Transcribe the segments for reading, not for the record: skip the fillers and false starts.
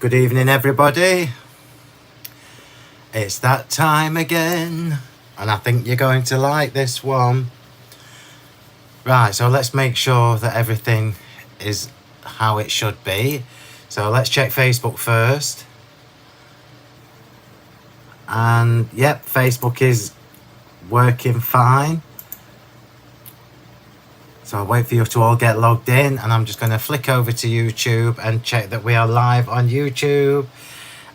Good evening, everybody. It's that time again, and I think you're going to like this one. Right, so let's make sure that everything is how it should be. So let's check Facebook first. And yep, Facebook is working fine. So I'll wait for you to all get logged in, and I'm just going to flick over to YouTube and check that we are live on YouTube.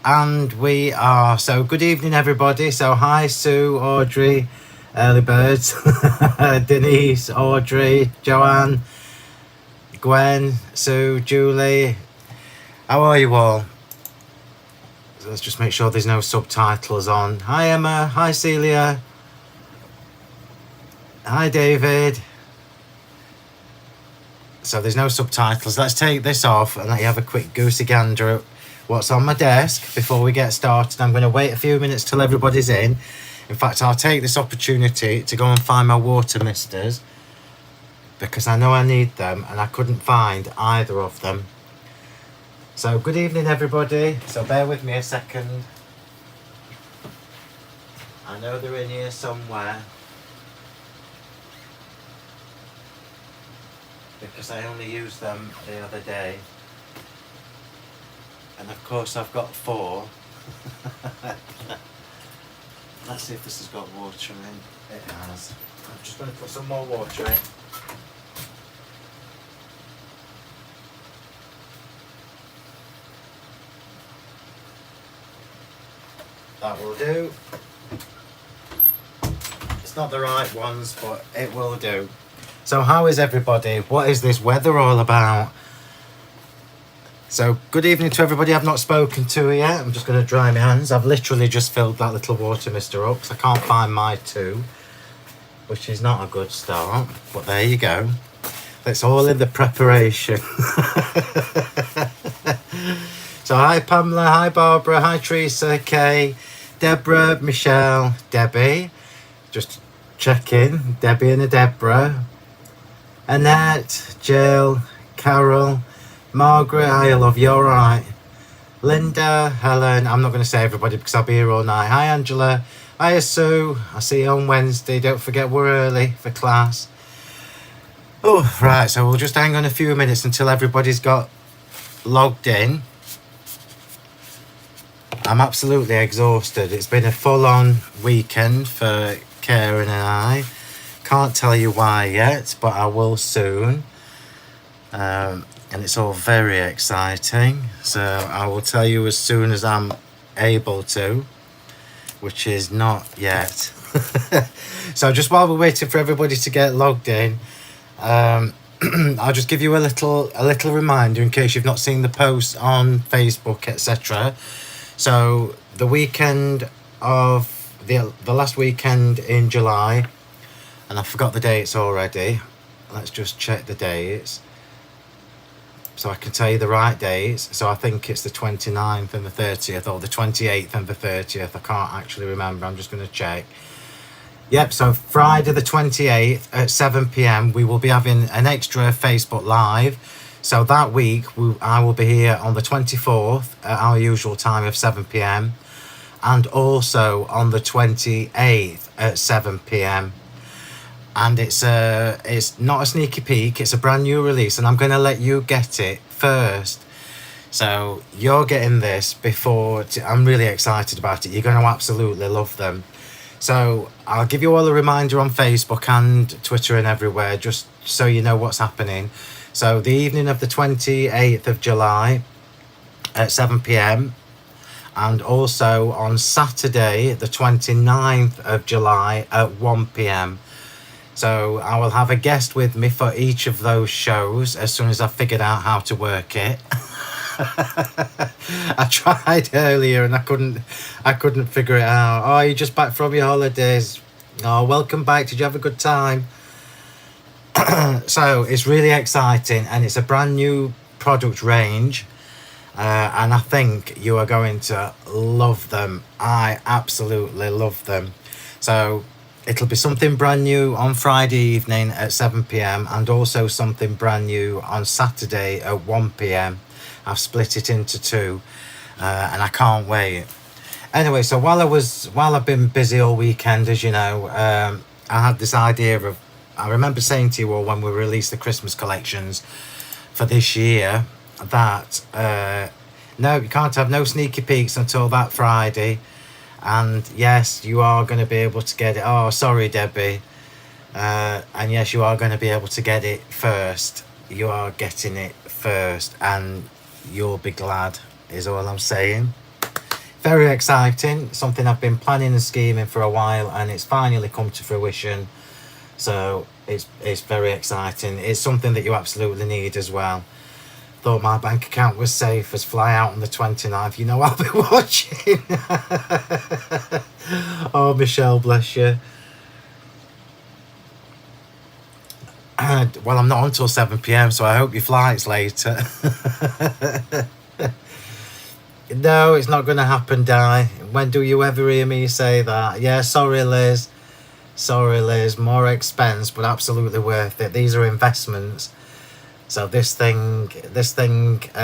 And we are. So good evening, everybody. So hi, Sue, Audrey, Early Birds, Denise, Audrey, Joanne, Gwen, Sue, Julie. How are you all? So let's just make sure there's no subtitles on. Hi, Emma. Hi, Celia. Hi, David. So there's no subtitles. Let's take this off and let you have a quick goosey gander at what's on my desk before we get started. I'm going to wait a few minutes till everybody's in. In fact, I'll take this opportunity to go and find my water misters, because I know I need them and I couldn't find either of them. So good evening, everybody. So bear with me a second. I know they're in here somewhere, because I only used them the other day. And of course I've got 4. Let's see if this has got water in. It has. I'm just going to put some more water in. That will do. It's not the right ones, but it will do. So how is everybody? What is this weather all about? So good evening to everybody I've not spoken to yet. I'm just going to dry my hands. I've literally just filled that little water mister up because I can't find my 2, which is not a good start. But there you go. It's all in the preparation. So hi Pamela, hi Barbara, hi Teresa, Kay, Deborah, Michelle, Debbie. Just check in. Debbie and a Deborah. Annette, Jill, Carol, Margaret, hi, I love you, all right. Linda, Helen, I'm not going to say everybody because I'll be here all night. Hi, Angela. Hi, Sue. I'll see you on Wednesday. Don't forget we're early for class. Oh, right, so we'll just hang on a few minutes until everybody's got logged in. I'm absolutely exhausted. It's been a full-on weekend for Karen and I. Can't tell you why yet, but I will soon. And it's all very exciting. So I will tell you as soon as I'm able to, which is not yet. So just while we're waiting for everybody to get logged in, I'll just give you a little reminder in case you've not seen the posts on Facebook, etc. So the weekend of the last weekend in July, and I forgot the dates already. Let's just check the dates so I can tell you the right dates. So I think it's the 29th and the 30th, or the 28th and the 30th. I can't actually remember. I'm just going to check. Yep, so Friday the 28th at 7 p.m. we will be having an extra Facebook Live. So that week I will be here on the 24th at our usual time of 7 p.m. and also on the 28th at 7 p.m. And it's not a sneaky peek, it's a brand new release, and I'm going to let you get it first. So you're getting this before. I'm really excited about it. You're going to absolutely love them. So I'll give you all a reminder on Facebook and Twitter and everywhere, just so you know what's happening. So the evening of the 28th of July at 7 p.m. and also on Saturday the 29th of July at 1 p.m. So I will have a guest with me for each of those shows as soon as I've figured out how to work it. I tried earlier and I couldn't figure it out. Oh, you're just back from your holidays. Oh, welcome back. Did you have a good time? So it's really exciting, and it's a brand new product range. And I think you are going to love them. I absolutely love them. So it'll be something brand new on Friday evening at 7 p.m. and also something brand new on Saturday at 1 p.m. I've split it into 2. and I can't wait. Anyway, so while I've been busy all weekend, as you know, I had this idea of. I remember saying to you all when we released the Christmas collections for this year that no, you can't have no sneaky peeks until that Friday. And yes, you are going to be able to get it. Oh, sorry, Debbie. And yes, you are going to be able to get it first. You are getting it first, and you'll be glad, is all I'm saying. Very exciting. Something I've been planning and scheming for a while, and it's finally come to fruition. So it's very exciting. It's something that you absolutely need as well. Thought my bank account was safe as fly out on the 29th. You know I'll be watching. Oh, Michelle, bless you. Well, I'm not on till 7 p.m, so I hope your flight's later. No, it's not going to happen, Di. When do you ever hear me say that? Yeah, sorry, Liz. Sorry, Liz. More expense, but absolutely worth it. These are investments. So these things that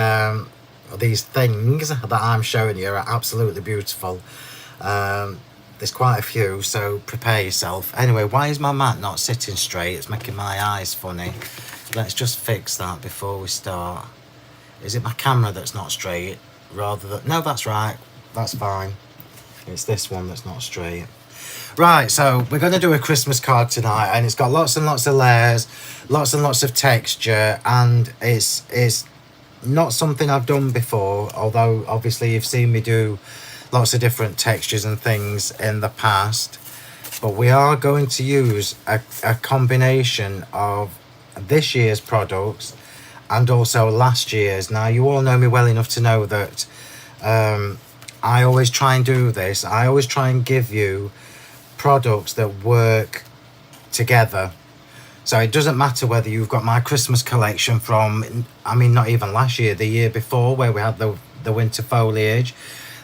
I'm showing you are absolutely beautiful. There's quite a few, so prepare yourself. Anyway, why is my mat not sitting straight? It's making my eyes funny. Let's just fix that before we start. Is it my camera that's not straight? Rather than... No, that's right. That's fine. It's this one that's not straight. Right, so we're going to do a Christmas card tonight, and it's got lots and lots of layers, lots and lots of texture, and it's not something I've done before, although obviously you've seen me do lots of different textures and things in the past. But we are going to use a combination of this year's products and also last year's. Now, you all know me well enough to know that I always try and do this. I always try and give you products that work together. So it doesn't matter whether you've got my Christmas collection from, I mean, not even last year, the year before, where we had the winter foliage.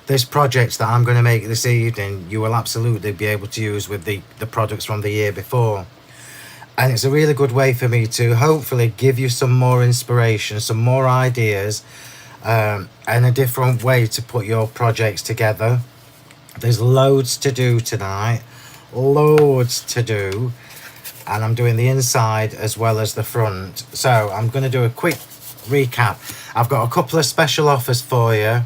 This project that I'm going to make this evening, you will absolutely be able to use with the products from the year before. And it's a really good way for me to hopefully give you some more inspiration, some more ideas, and a different way to put your projects together. There's loads to do tonight, loads to do, and I'm doing the inside as well as the front. So I'm going to do a quick recap. I've got a couple of special offers for you.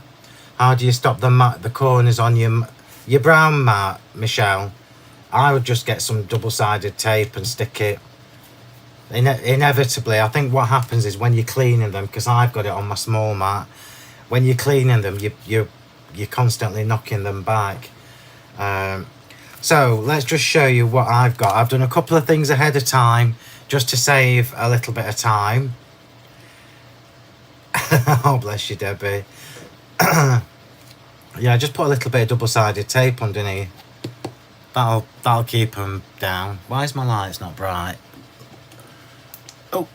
How do you stop the corners on your brown mat, Michelle? I would just get some double-sided tape and stick it. Inevitably, I think what happens is when you're cleaning them, because I've got it on my small mat, when you're cleaning them, you're constantly knocking them back. So let's just show you what I've got. I've done a couple of things ahead of time just to save a little bit of time. Oh, bless you, Debbie. Yeah, just put a little bit of double-sided tape underneath. That'll keep them down. Why is my lights not bright? Oh,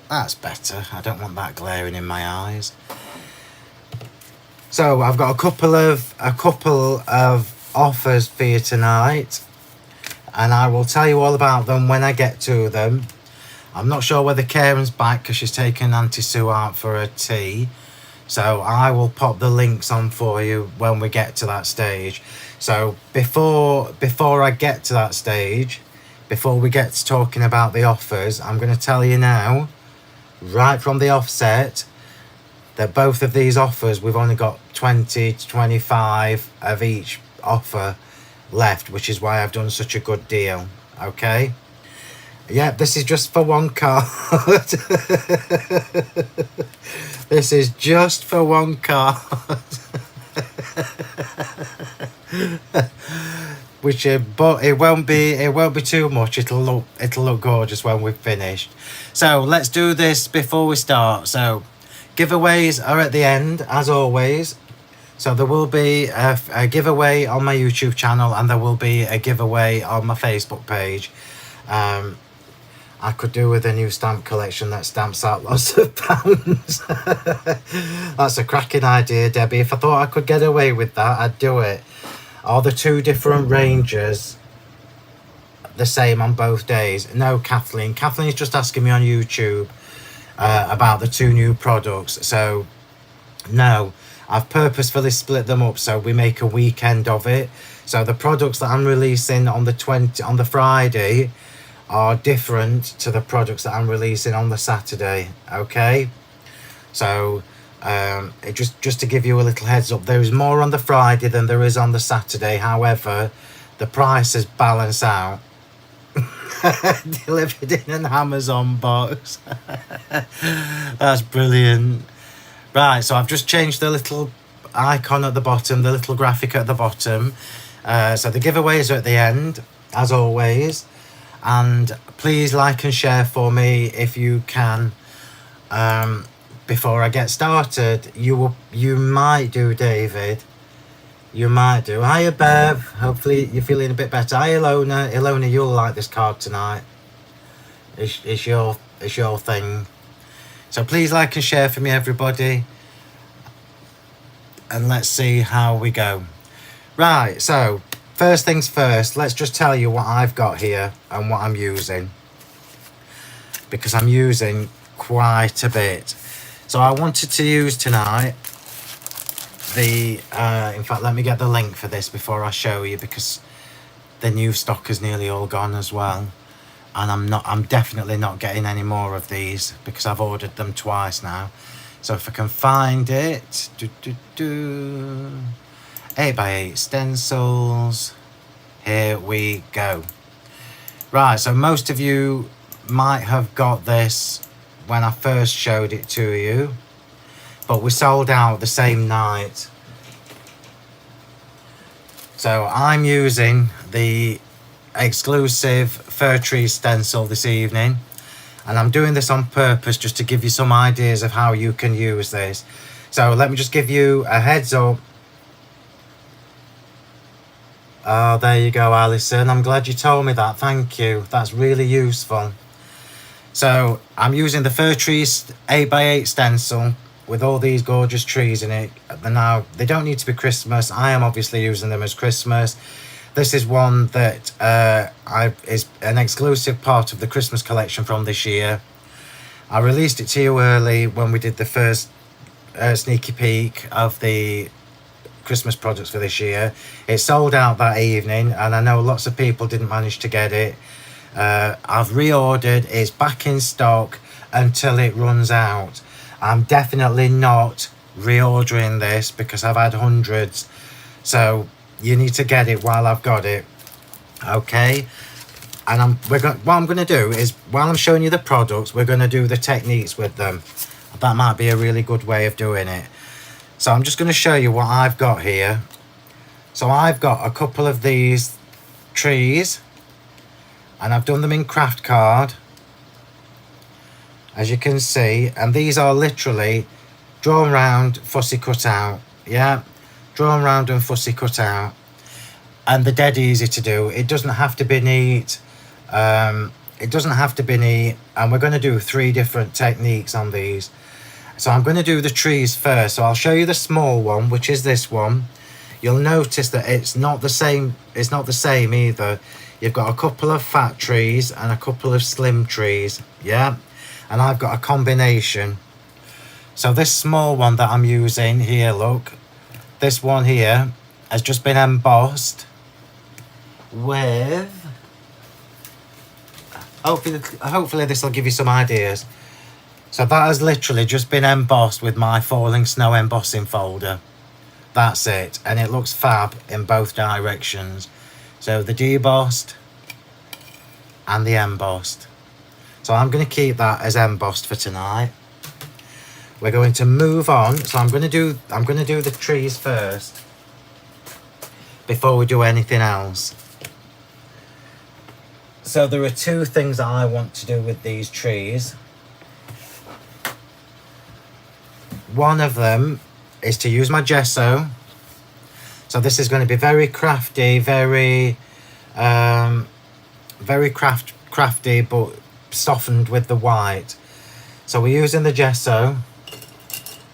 that's better. I don't want that glaring in my eyes. So I've got a couple of offers for you tonight, and I will tell you all about them when I get to them. I'm not sure whether Karen's back because she's taken Auntie Sue out for a tea. So I will pop the links on for you when we get to that stage. So before I get to that stage, before we get to talking about the offers, I'm going to tell you now, right from the offset, that both of these offers, we've only got 20 to 25 of each offer left, which is why I've done such a good deal. Okay? Yeah, this is just for one card. This is just for one card. But it won't be too much. It'll look gorgeous when we've finished. So let's do this before we start. So giveaways are at the end, as always. So there will be a giveaway on my YouTube channel, and there will be a giveaway on my Facebook page. I could do with a new stamp collection that stamps out lots of pounds. That's a cracking idea, Debbie. If I thought I could get away with that, I'd do it. Are the two different ranges the same on both days? No, Kathleen. Kathleen's just asking me on YouTube about the two new products. So, no. I've purposefully split them up so we make a weekend of it. So the products that I'm releasing on the Friday are different to the products that I'm releasing on the Saturday. Okay, so just to give you a little heads up, there is more on the Friday than there is on the Saturday. However, the prices balance out. Delivered in an Amazon box. That's brilliant. Right, so I've just changed the little icon at the bottom, the little graphic at the bottom. So the giveaways are at the end, as always. And please like and share for me if you can. Before I get started, you might do, David. You might do. Hiya, Bev. Hopefully you're feeling a bit better. Hi, Ilona. Ilona, you'll like this card tonight. It's your thing. So please like and share for me, everybody. And let's see how we go. Right, so first things first, let's just tell you what I've got here and what I'm using. Because I'm using quite a bit. So I wanted to use tonight in fact, let me get the link for this before I show you, because the new stock is nearly all gone as well. And I'm definitely not getting any more of these because I've ordered them twice now. So if I can find it, 8x8 stencils, here we go. Right, so most of you might have got this when I first showed it to you, but we sold out the same night. So I'm using the exclusive fir tree stencil this evening, and I'm doing this on purpose just to give you some ideas of how you can use this. So let me just give you a heads up. Oh, there you go, Alison. I'm glad you told me that. Thank you. That's really useful. So I'm using the fir trees 8x8 stencil with all these gorgeous trees in it. Now, they don't need to be Christmas. I am obviously using them as Christmas. This is one that is an exclusive part of the Christmas collection from this year. I released it to you early when we did the first sneaky peek of the Christmas products for this year. It sold out that evening, and I know lots of people didn't manage to get it. I've reordered. It's back in stock until it runs out. I'm definitely not reordering this because I've had hundreds. So you need to get it while I've got it. Okay. And what I'm going to do is, while I'm showing you the products, we're going to do the techniques with them. That might be a really good way of doing it. So I'm just going to show you what I've got here. So I've got a couple of these trees, and I've done them in craft card, as you can see, and these are literally drawn round, fussy cut out. Yeah, drawn round and fussy cut out, and they're dead easy to do. It doesn't have to be neat. It doesn't have to be neat, and we're going to do 3 different techniques on these. So I'm going to do the trees first. So I'll show you the small one, which is this one. You'll notice that it's not the same. It's not the same either. You've got a couple of fat trees and a couple of slim trees. Yeah. And I've got a combination. So this small one that I'm using here, look. This one here has just been embossed with... Hopefully this will give you some ideas. So that has literally just been embossed with my Falling Snow embossing folder. That's it. And it looks fab in both directions. So the debossed and the embossed. So I'm going to keep that as embossed for tonight. We're going to move on. So I'm going to do the trees first before we do anything else. So there are 2 things that I want to do with these trees. One of them is to use my gesso. So this is going to be very crafty, very crafty, but softened with the white. So we're using the gesso,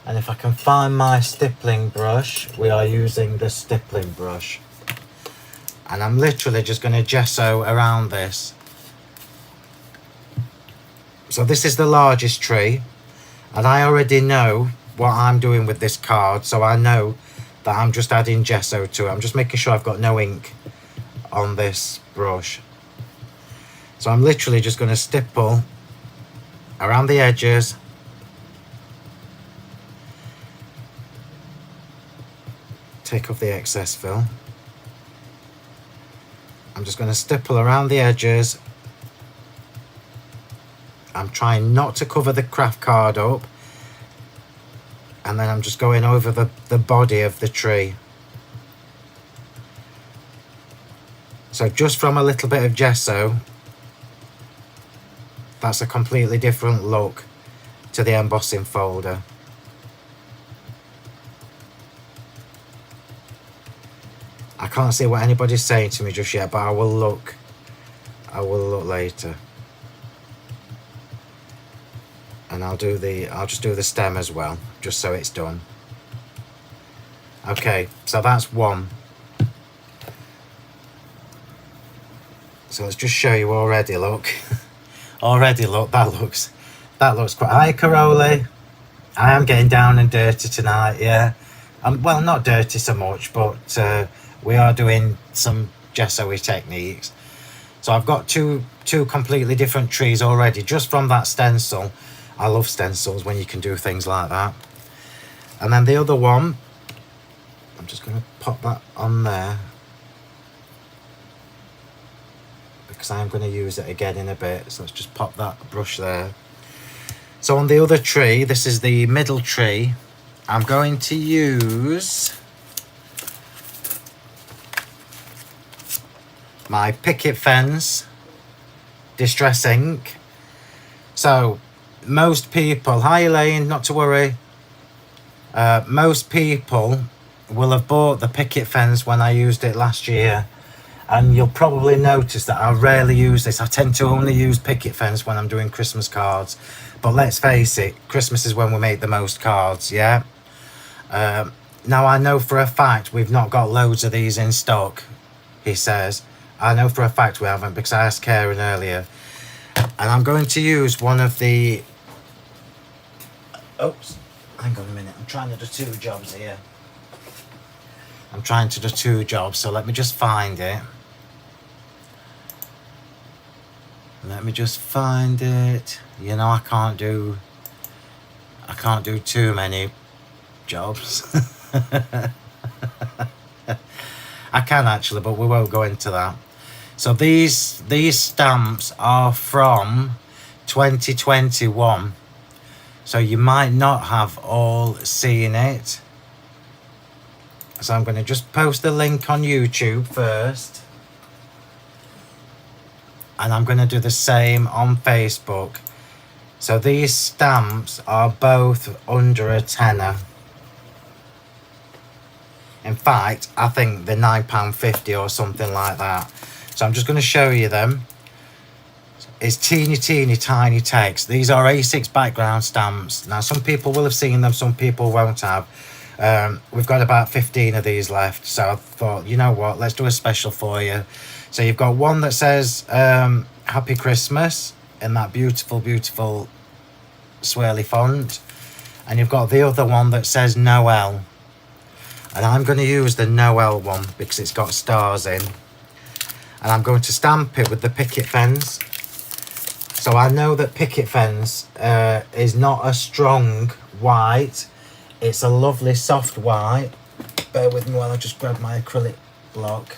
and if I can find my stippling brush, we are using the stippling brush. And I'm literally just going to gesso around this. So this is the largest tree, and I already know what I'm doing with this card, so I know that I'm just adding gesso to it. I'm just making sure I've got no ink on this brush. So I'm literally just going to stipple around the edges, take off the excess fill. I'm just going to stipple around the edges. I'm trying not to cover the craft card up, and then I'm just going over the body of the tree. So just from a little bit of gesso, that's a completely different look to the embossing folder. I can't see what anybody's saying to me just yet, but I will look later. And I'll just do the stem as well, just so it's done. Okay, so that's one. So let's just show you already, look. Already, look, that looks quite... Hi, Caroli. I am getting down and dirty tonight, yeah. Well, not dirty so much, but we are doing some gesso-y techniques. So I've got two completely different trees already, just from that stencil. I love stencils when you can do things like that. And then the other one, I'm just going to pop that on there, because I'm going to use it again in a bit. So let's just pop that brush there. So on the other tree, this is the middle tree, I'm going to use my Picket Fence Distress Ink. So most people, hi Elaine, not to worry, most people will have bought the Picket Fence when I used it last year, and you'll probably notice that I rarely use this. I tend to only use Picket Fence when I'm doing Christmas cards, but let's face it, Christmas is when we make the most cards, yeah? Now I know for a fact we've not got loads of these in stock, he says. I know for a fact we haven't, because I asked Karen earlier. And I'm going to use one of the... Oops, hang on a minute, I'm trying to do two jobs here. So let me just find it. You know, I can't do too many jobs. I can actually, but we won't go into that. So these stamps are from 2021. So you might not have all seen it. So I'm going to just post the link on YouTube first. And I'm going to do the same on Facebook. So these stamps are both under a tenner. In fact, I think they're £9.50 or something like that. So I'm just going to show you them. It's teeny tiny text. These are A6 background stamps. Now some people will have seen them, some people won't have. We've got about 15 of these left, so I thought, you know what, let's do a special for you. So you've got one that says Happy Christmas in that beautiful swirly font, and you've got the other one that says Noel, and I'm going to use the Noel one because it's got stars in, and I'm going to stamp it with the Picket Fence. So I know that Picket Fence is not a strong white. It's a lovely soft white. Bear with me while I just grab my acrylic block.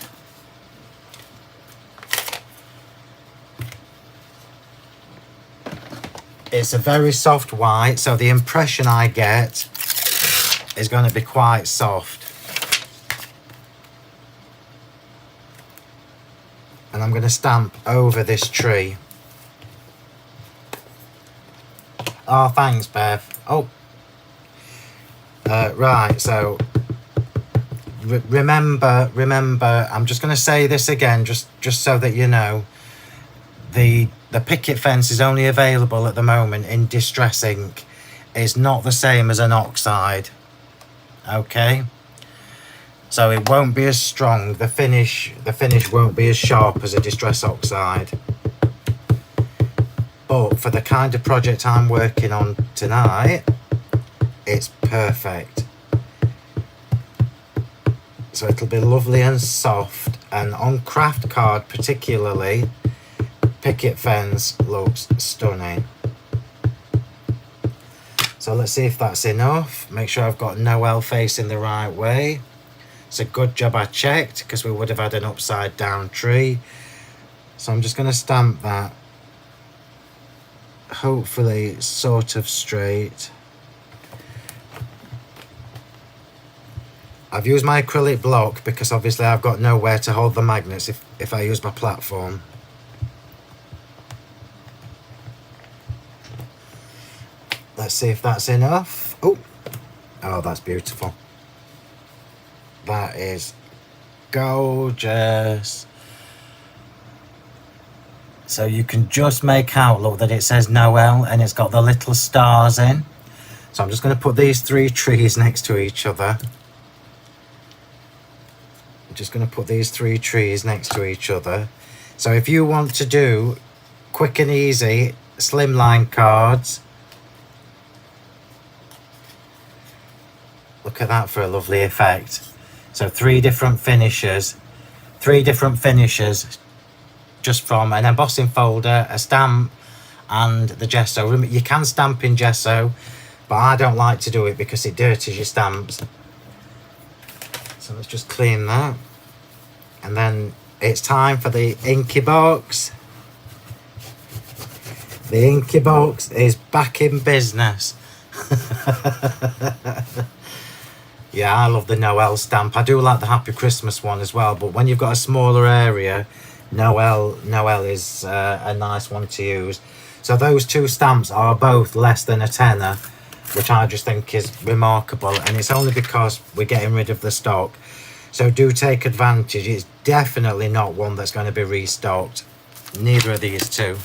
It's a very soft white, so the impression I get is going to be quite soft. And I'm going to stamp over this tree. Oh, thanks, Bev. Oh. Right, so remember, I'm just going to say this again, just so that you know. The Picket Fence is only available at the moment in Distress Ink. It's not the same as an oxide. Okay? So it won't be as strong. The finish won't be as sharp as a Distress Oxide. But for the kind of project I'm working on tonight, it's perfect. So it'll be lovely and soft, and on craft card particularly, picket fence looks stunning. So let's see if that's enough. Make sure I've got Noel facing the right way. It's a good job I checked, because we would have had an upside down tree. So I'm just going to stamp that, hopefully sort of straight. I've used my acrylic block because obviously I've got nowhere to hold the magnets if I use my platform. Let's see if that's enough. Oh, that's beautiful. That is gorgeous. So you can just make out, look, that it says Noel and it's got the little stars in. So I'm just going to put these 3 trees next to each other. I'm just going to put these 3 trees next to each other. So if you want to do quick and easy slimline cards, look at that for a lovely effect. So 3 different finishes just from an embossing folder, a stamp and the gesso. Remember, you can stamp in gesso, but I don't like to do it because it dirties your stamps. So let's just clean that. And then it's time for the inky box. The inky box is back in business. Yeah, I love the Noel stamp. I do like the Happy Christmas one as well, but when you've got a smaller area, Noel is a nice one to use. So those 2 stamps are both less than a tenner, which I just think is remarkable, and it's only because we're getting rid of the stock. So do take advantage. It's definitely not one that's going to be restocked. Neither of these 2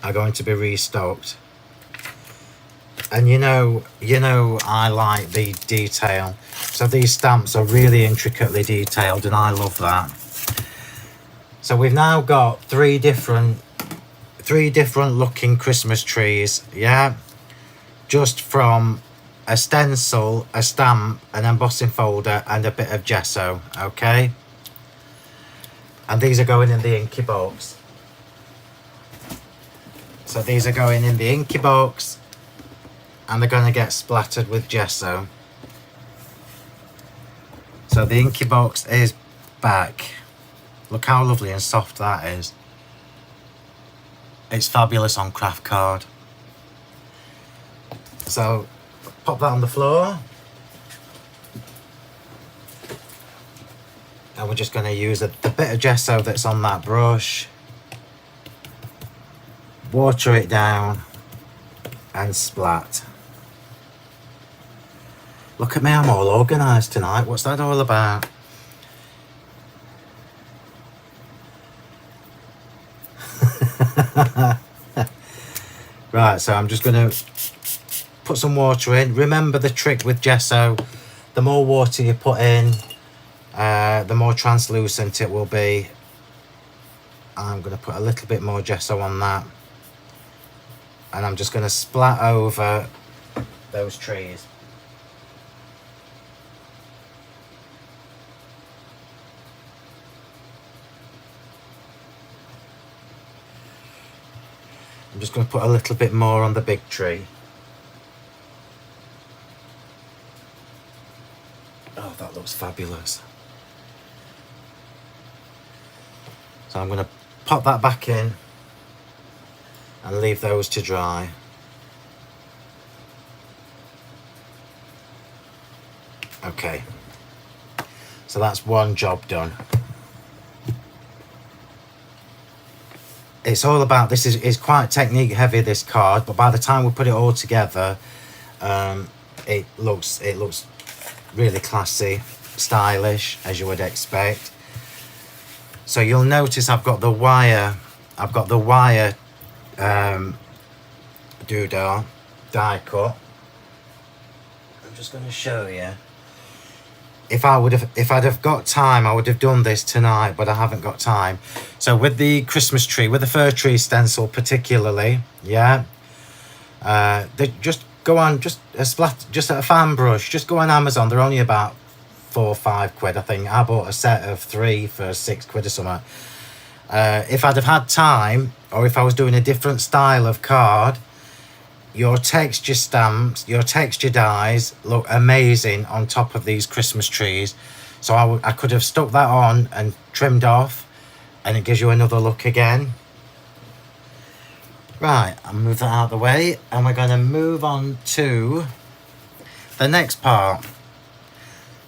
are going to be restocked. And you know I like the detail. So these stamps are really intricately detailed, and I love that. So we've now got 3 different looking Christmas trees, yeah? Just from a stencil, a stamp, an embossing folder and a bit of gesso, okay? And these are going in the inky box. So these are going in the inky box, and they're going to get splattered with gesso. So the inky box is back. Look how lovely and soft that is. It's fabulous on craft card. So pop that on the floor. And we're just going to use the bit of gesso that's on that brush. Water it down and splat. Look at me, I'm all organised tonight. What's that all about? Right, so I'm just going to put some water in. Remember the trick with gesso, the more water you put in, the more translucent it will be. I'm going to put a little bit more gesso on that, and I'm just going to splat over those trees. I'm just going to put a little bit more on the big tree. Oh, that looks fabulous. So I'm going to pop that back in and leave those to dry. Okay, so that's one job done. It's all about, this is quite technique heavy, this card, but by the time we put it all together, it looks really classy, stylish, as you would expect. So you'll notice I've got the wire doodah die cut. I'm just going to show you. If I'd have got time, I would have done this tonight, but I haven't got time. So with the Christmas tree, with the fir tree stencil particularly, yeah, go on, just a fan brush, just go on Amazon. They're only about £4 or £5, I think. I bought a set of 3 for £6 or something. If I'd have had time, or if I was doing a different style of card, your texture stamps, your texture dies look amazing on top of these Christmas trees. So I could have stuck that on and trimmed off, and it gives you another look again. Right, I'll move that out of the way, and we're going to move on to the next part.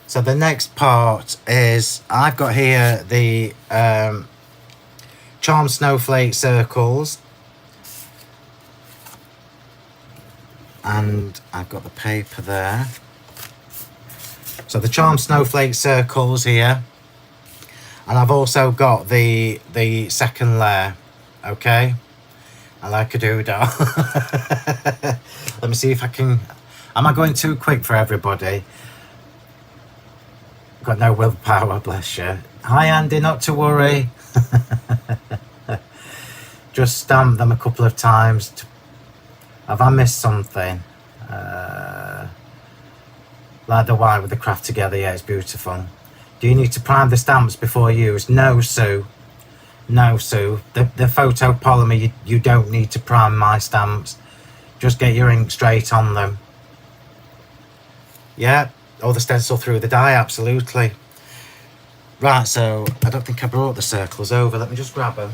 So the next part is, I've got here the Charm Snowflake circles, and I've got the paper there. So the Charm Snowflake circles here, and I've also got the second layer. Okay, I like a doodah. Let me see if I can. Am I going too quick for everybody? Got no willpower, bless you. Hi Andy, not to worry. Just stamp them a couple of times. Have I missed something? Like the white with the craft together, yeah, it's beautiful. Do you need to prime the stamps before use? No, Sue. No, Sue. The photopolymer, you don't need to prime my stamps. Just get your ink straight on them. Yeah, or the stencil through the die, absolutely. Right, so I don't think I brought the circles over. Let me just grab them.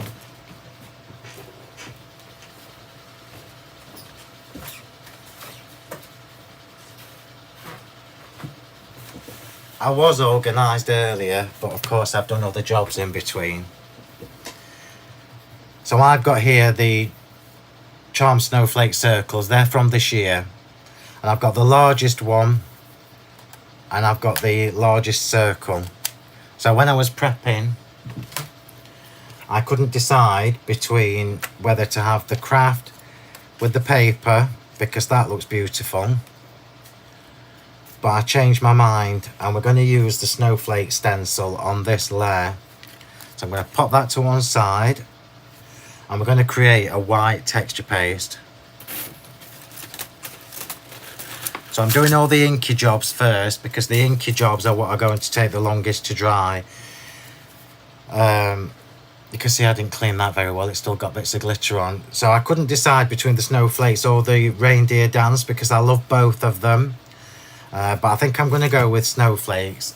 I was organised earlier, but of course I've done other jobs in between. So I've got here the Charm Snowflake circles. They're from this year. And I've got the largest one, and I've got the largest circle. So when I was prepping, I couldn't decide between whether to have the craft with the paper, because that looks beautiful. But I changed my mind, and we're going to use the snowflake stencil on this layer. So I'm going to pop that to one side, and we're going to create a white texture paste. So I'm doing all the inky jobs first, because the inky jobs are what are going to take the longest to dry. You can see I didn't clean that very well. It's still got bits of glitter on. So I couldn't decide between the snowflakes or the reindeer dance, because I love both of them. But I think I'm going to go with snowflakes,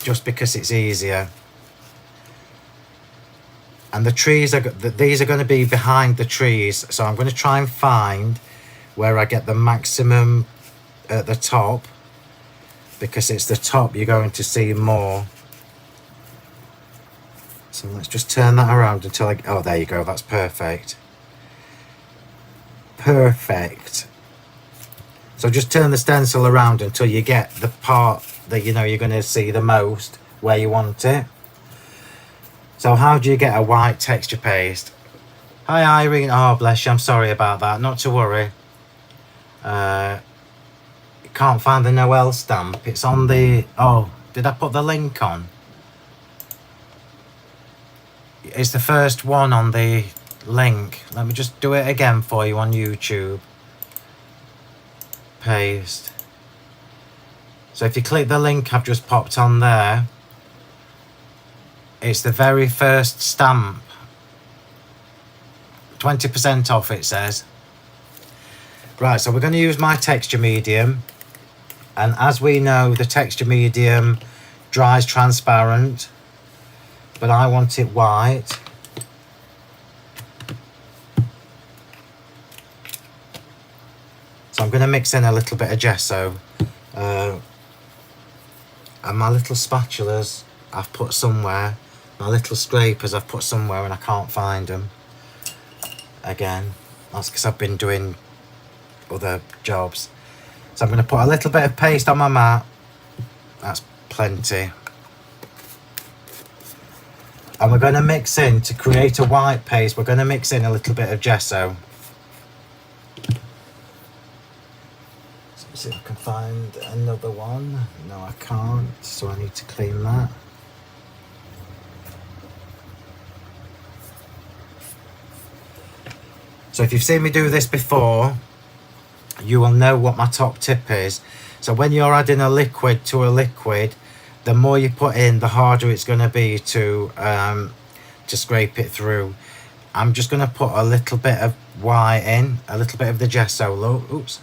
just because it's easier. And the trees these are going to be behind the trees, so I'm going to try and find where I get the maximum at the top, because it's the top you're going to see more. So let's just turn that around until oh, there you go, that's perfect. Perfect. So just turn the stencil around until you get the part that you know you're going to see the most where you want it. So how do you get a white texture paste? Hi Irene. Oh bless you, I'm sorry about that. Not to worry. Can't find the Noel stamp. It's on the... Oh, did I put the link on? It's the first one on the link. Let me just do it again for you on YouTube. Paste. So if you click the link I've just popped on there, it's the very first stamp. 20% off it says. Right, so we're going to use my texture medium, and as we know, the texture medium dries transparent, but I want it white. So I'm going to mix in a little bit of gesso, and my little spatulas I've put somewhere, my little scrapers I've put somewhere, and I can't find them. Again, that's because I've been doing other jobs. So I'm going to put a little bit of paste on my mat. That's plenty. And we're going to mix in, to create a white paste, we're going to mix in a little bit of gesso. See if I can find another one. No, I can't, so I need to clean that. So if you've seen me do this before, you will know what my top tip is. So when you're adding a liquid to a liquid, the more you put in, the harder it's going to be to scrape it through. I'm just going to put a little bit of white in, a little bit of the gesso. Look, oops,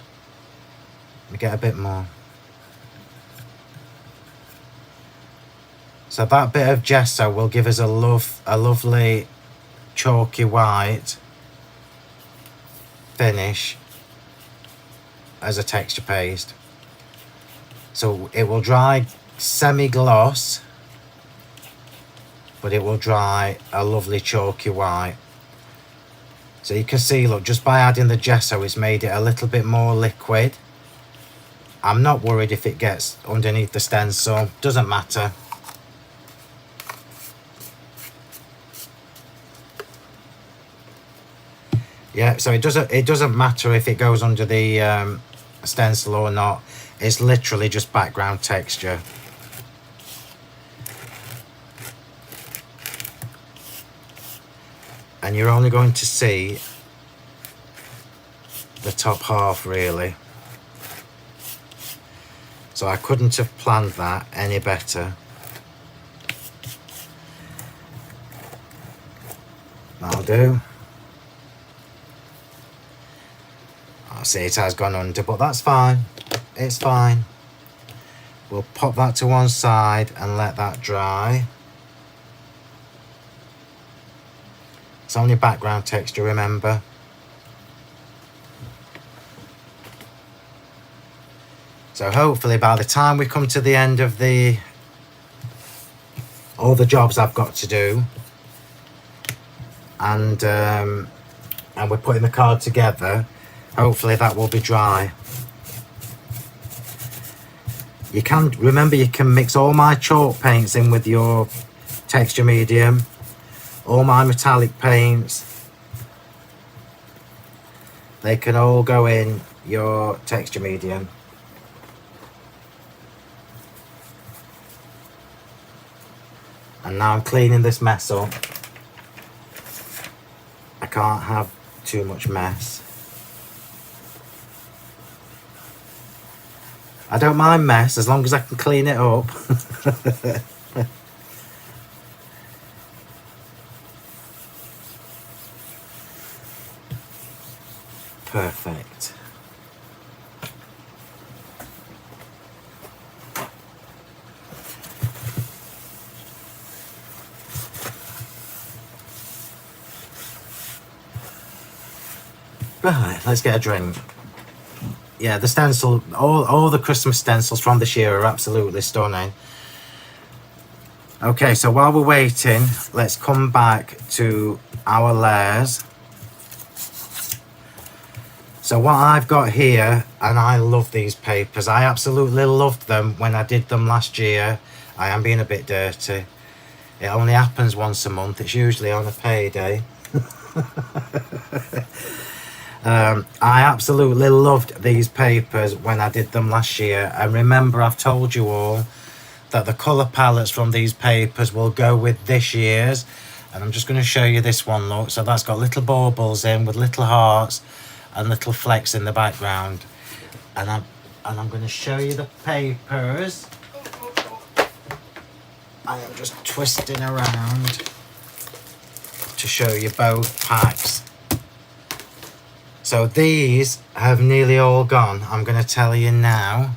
let me get a bit more. So that bit of gesso will give us a lovely chalky white finish as a texture paste. So it will dry semi-gloss, but it will dry a lovely chalky white. So you can see, look, just by adding the gesso, it's made it a little bit more liquid. I'm not worried if it gets underneath the stencil, doesn't matter. Yeah, so it doesn't matter if it goes under the stencil or not. It's literally just background texture. And you're only going to see the top half, really. So I couldn't have planned that any better. That'll do. I see it has gone under, but that's fine. It's fine. We'll pop that to one side and let that dry. It's only background texture, remember. So hopefully by the time we come to the end of all the jobs I've got to do, and we're putting the card together, hopefully that will be dry. You can remember, you can mix all my chalk paints in with your texture medium, all my metallic paints, they can all go in your texture medium. And now I'm cleaning this mess up. I can't have too much mess. I don't mind mess as long as I can clean it up. Perfect. Right, let's get a drink. Yeah, the stencil, all the Christmas stencils from this year are absolutely stunning. Okay, so while we're waiting, let's come back to our layers. So what I've got here, and I love these papers. I absolutely loved them when I did them last year. I am being a bit dirty. It only happens once a month. It's usually on a payday. I absolutely loved these papers when I did them last year, and remember, I've told you all that the colour palettes from these papers will go with this year's, and I'm just going to show you this one. Look, so that's got little baubles in with little hearts and little flecks in the background, and I'm going to show you the papers. I am just twisting around to show you both packs. So these have nearly all gone. I'm going to tell you now.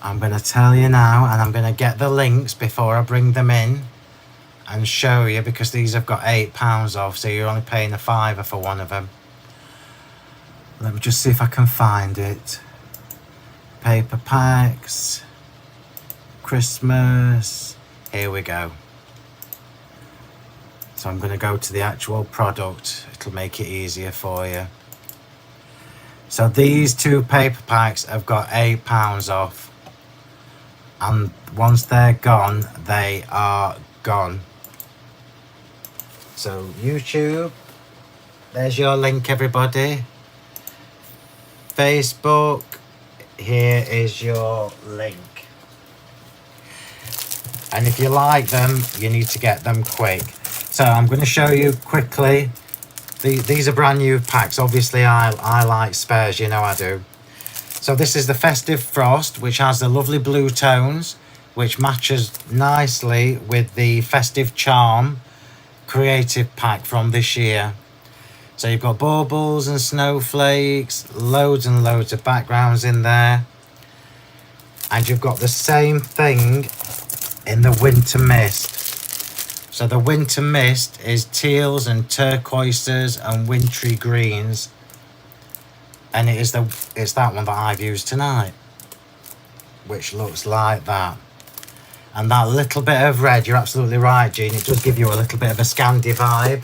And I'm going to get the links before I bring them in and show you, because these have got £8 off, so you're only paying a £5 for one of them. Let me just see if I can find it. Paper packs, Christmas, here we go. So I'm going to go to the actual product. It'll make it easier for you. So these two paper packs have got £8 off. And once they're gone, they are gone. So YouTube, there's your link, everybody. Facebook, here is your link. And if you like them, you need to get them quick. So I'm going to show you quickly These are brand new packs. Obviously I like spares, you know I do. So this is the Festive Frost, which has the lovely blue tones, which matches nicely with the Festive Charm creative pack from this year. So you've got baubles and snowflakes, loads and loads of backgrounds in there. And you've got the same thing in the Winter Mist. So the Winter Mist is teals and turquoises and wintry greens. And it's that one that I've used tonight, which looks like that. And that little bit of red, you're absolutely right, Jean, it does give you a little bit of a Scandi vibe.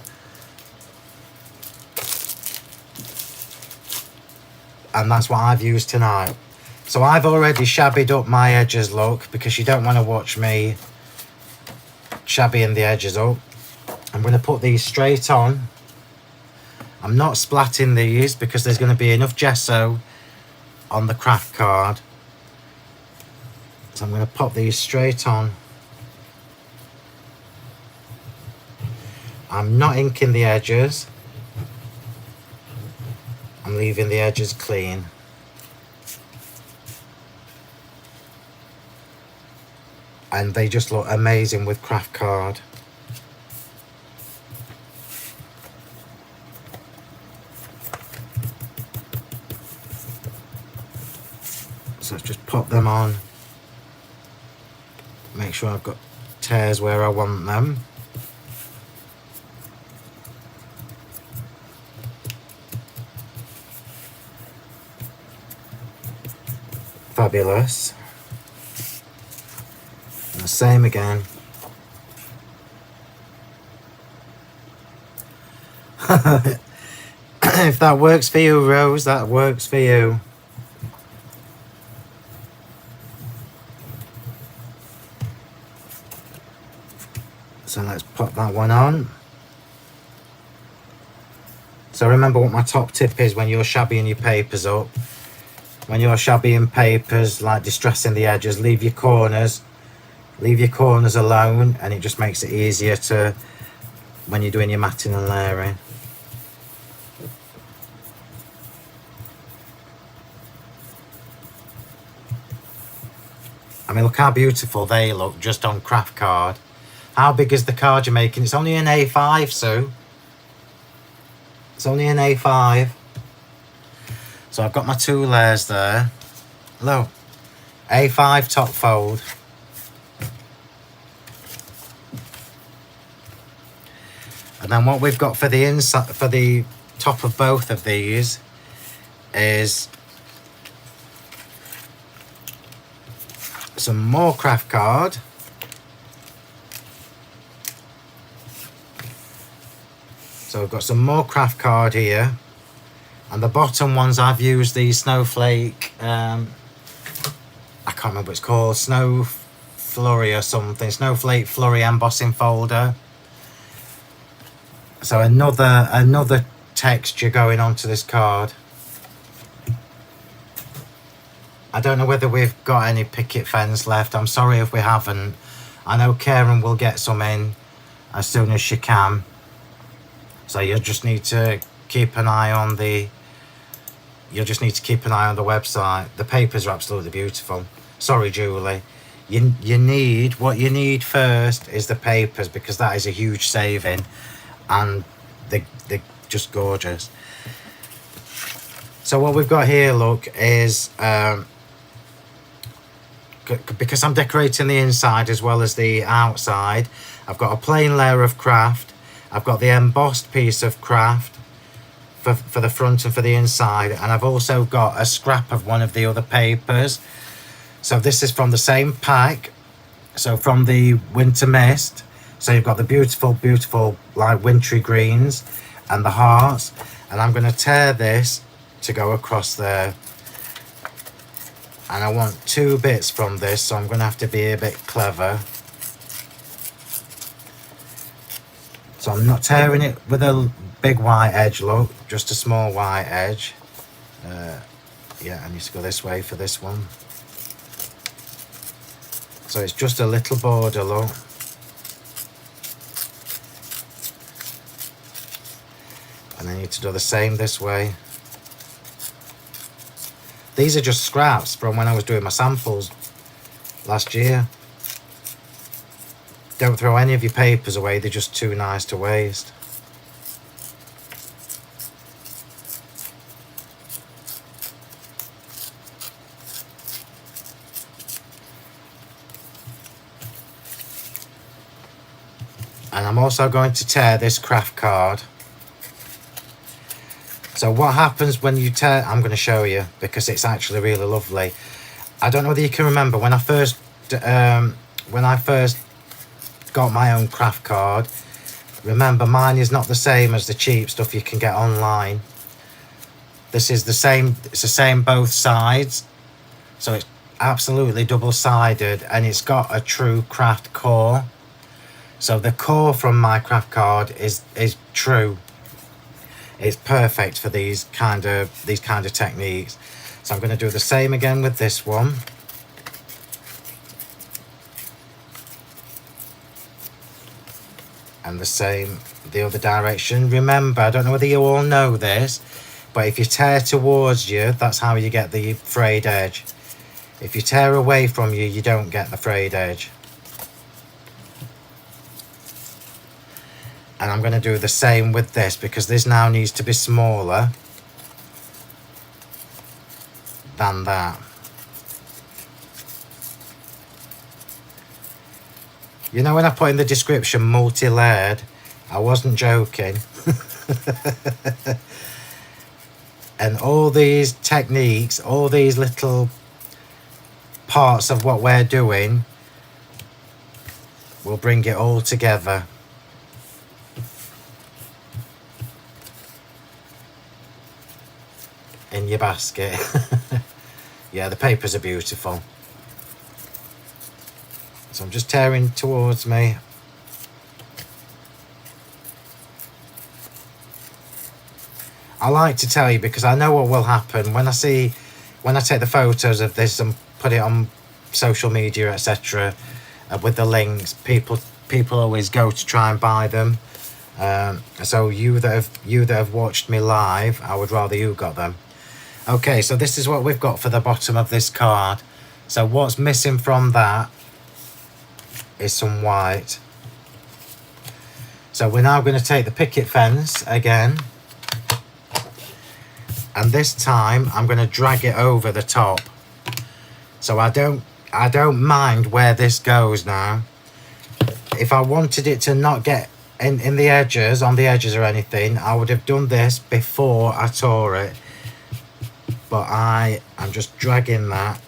And that's what I've used tonight. So I've already shabbied up my edges, look, because you don't want to watch me shabbying the edges up. I'm going to put these straight on. I'm not splatting these because there's going to be enough gesso on the craft card. So I'm going to pop these straight on. I'm not inking the edges. I'm leaving the edges clean. And they just look amazing with craft card. So let's just pop them on. Make sure I've got tears where I want them. Fabulous. And the same again. If that works for you, Rose, that works for you. So let's pop that one on. So remember what my top tip is when you're shabbying your papers up. When you're shabbying papers, like distressing the edges, leave your corners alone, and it just makes it easier to, when you're doing your matting and layering. I mean, look how beautiful they look just on craft card. How big is the card you're making? It's only an A5, Sue. It's only an A5. So I've got my 2 layers there. Look, A5 top fold. And then what we've got for the inside, for the top of both of these, is some more craft card. So we've got some more craft card here, and the bottom ones I've used the snowflake, I can't remember what it's called, Snow Flurry or something, Snowflake Flurry embossing folder. So another texture going onto this card. I don't know whether we've got any picket fence left. I'm sorry if we haven't. I know Karen will get some in as soon as she can. So you just need to keep an eye on the website. The papers are absolutely beautiful. Sorry, Julie. What you need first is the papers, because that is a huge saving, and they're just gorgeous. So what we've got here, look, is because I'm decorating the inside as well as the outside, I've got a plain layer of craft. I've got the embossed piece of craft for the front and for the inside, and I've also got a scrap of one of the other papers. So this is from the same pack, so from the Winter Mist. So you've got the beautiful like wintry greens and the hearts, and I'm going to tear this to go across there. And I want 2 bits from this, so I'm going to have to be a bit clever. So I'm not tearing it with a big white edge, look, just a small white edge. Yeah, I need to go this way for this one. So it's just a little border, look. And I need to do the same this way. These are just scraps from when I was doing my samples last year. Don't throw any of your papers away, they're just too nice to waste. And I'm also going to tear this craft card. So what happens when you tear, I'm going to show you because it's actually really lovely. I don't know whether you can remember when I first got my own craft card. Remember, mine is not the same as the cheap stuff you can get online. This is the same, it's the same both sides. So it's absolutely double-sided and it's got a true craft core. So the core from my craft card is true. It's perfect for these kind of techniques. So I'm going to do the same again with this one. And the same the other direction. Remember, I don't know whether you all know this, but if you tear towards you, that's how you get the frayed edge. If you tear away from you, you don't get the frayed edge. And I'm going to do the same with this because this now needs to be smaller than that. You know when I put in the description multi-layered, I wasn't joking. And all these techniques, all these little parts of what we're doing will bring it all together. In your basket. Yeah, the papers are beautiful. So I'm just tearing towards me. I like to tell you because I know what will happen when I take the photos of this and put it on social media, etc. With the links, people always go to try and buy them. So you that have watched me live, I would rather you got them. Okay, so this is what we've got for the bottom of this card. So what's missing from that is some white. So we're now going to take the picket fence again. And this time I'm going to drag it over the top. So I don't mind where this goes now. If I wanted it to not get in the edges, on the edges or anything, I would have done this before I tore it. But I'm just dragging that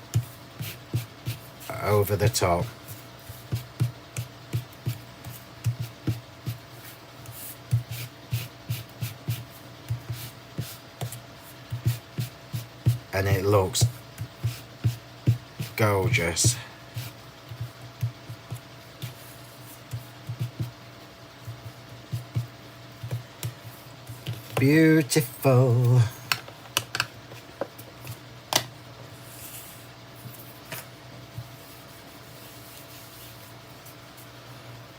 over the top. And it looks gorgeous. Beautiful.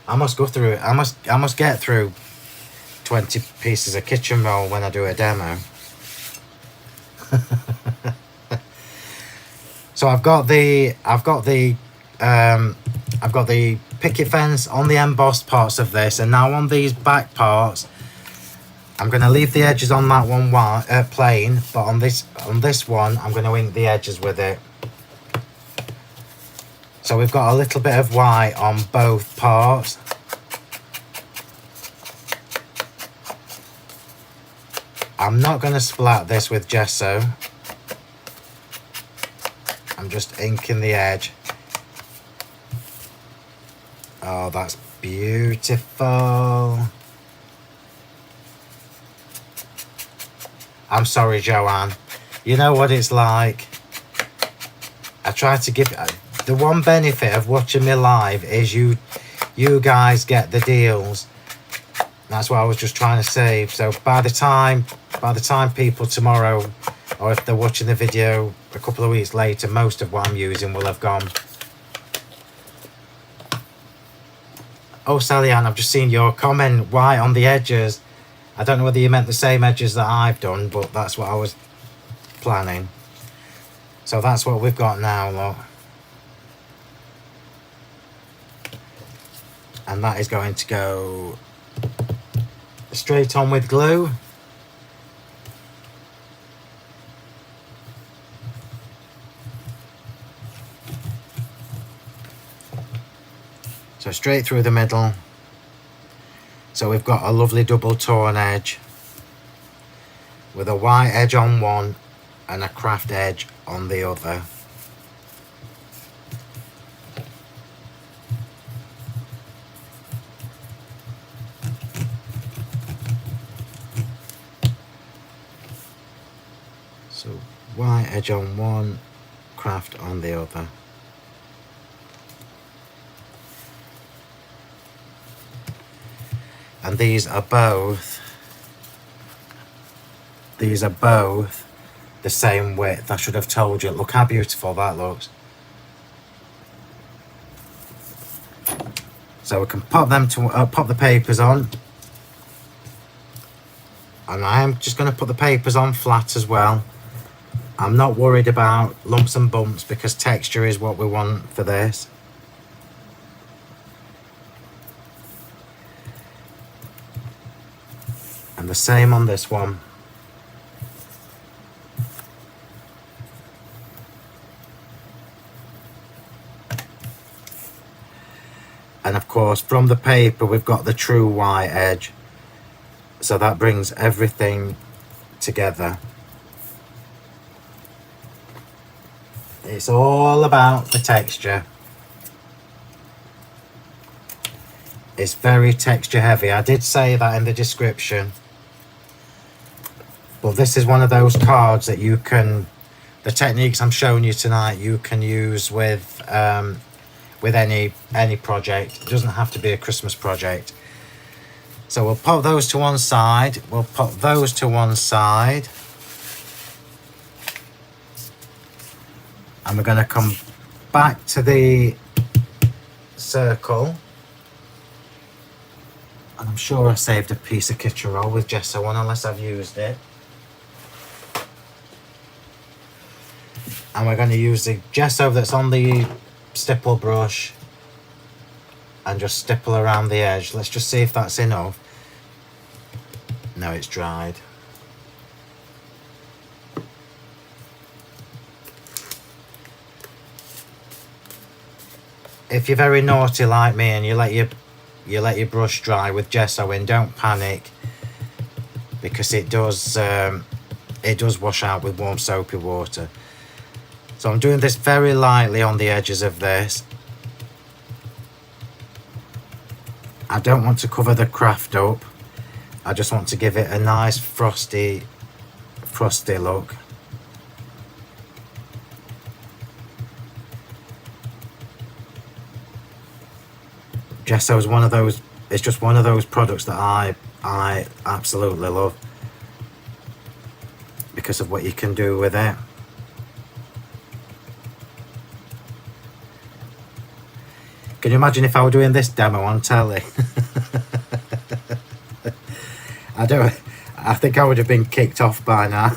I must go through it. I must get through 20 pieces of kitchen roll when I do a demo. So I've got the picket fence on the embossed parts of this, and now on these back parts, I'm going to leave the edges on that one plain, but on this one, I'm going to ink the edges with it. So we've got a little bit of white on both parts. I'm not going to splat this with gesso. I'm just inking the edge. Oh, that's beautiful. I'm sorry, Joanne. You know what it's like. I try to give... The one benefit of watching me live is you guys get the deals. That's what I was just trying to say. So by the time people tomorrow, or if they're watching the video a couple of weeks later, most of what I'm using will have gone. Oh, Sally Ann, I've just seen your comment. White on the edges. I don't know whether you meant the same edges that I've done, but that's what I was planning. So that's what we've got now, look. And that is going to go straight on with glue. So straight through the middle. So we've got a lovely double torn edge with a white edge on one and a craft edge on the other. So white edge on one, craft on the other. And these are both the same width. I should have told you. Look how beautiful that looks. So we can pop them to pop the papers on, and I am just going to put the papers on flat as well. I'm not worried about lumps and bumps because texture is what we want for this. And the same on this one. And of course from the paper we've got the true white edge, so that brings everything together. It's all about the texture. It's very texture heavy. I did say that in the description. But this is one of those cards that you can, the techniques I'm showing you tonight, you can use with any project. It doesn't have to be a Christmas project. So we'll pop those to one side. We'll pop those to one side. And we're going to come back to the circle. And I'm sure I saved a piece of kitchen roll with gesso on, unless I've used it. And we're going to use the gesso that's on the stipple brush and just stipple around the edge. Let's just see if that's enough. No, it's dried. If you're very naughty like me and you let your brush dry with gesso in, don't panic, because it does wash out with warm soapy water. So I'm doing this very lightly on the edges of this. I don't want to cover the craft up. I just want to give it a nice frosty look. Gesso is one of those, it's just one of those products that I absolutely love because of what you can do with it. Can you imagine if I were doing this demo on telly? I think I would have been kicked off by now.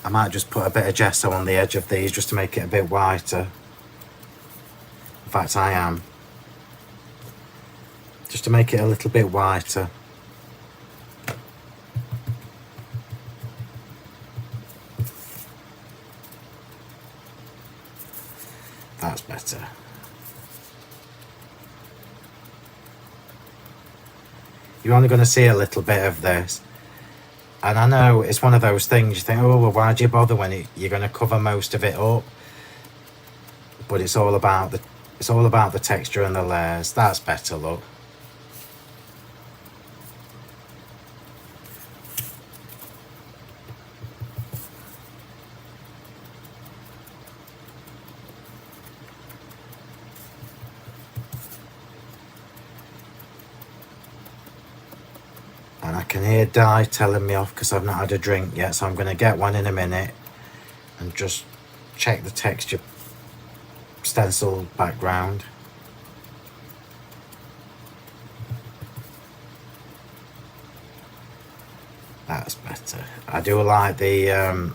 I might just put a bit of gesso on the edge of these just to make it a bit whiter. In fact, I am. Just to make it a little bit whiter. That's better. You're only going to see a little bit of this. And I know it's one of those things you think, oh, well, why do you bother when you're going to cover most of it up? But it's all about the texture and the layers. That's better, look. And I can hear Di telling me off because I've not had a drink yet, so I'm going to get one in a minute and just check the texture stencil background. I do like the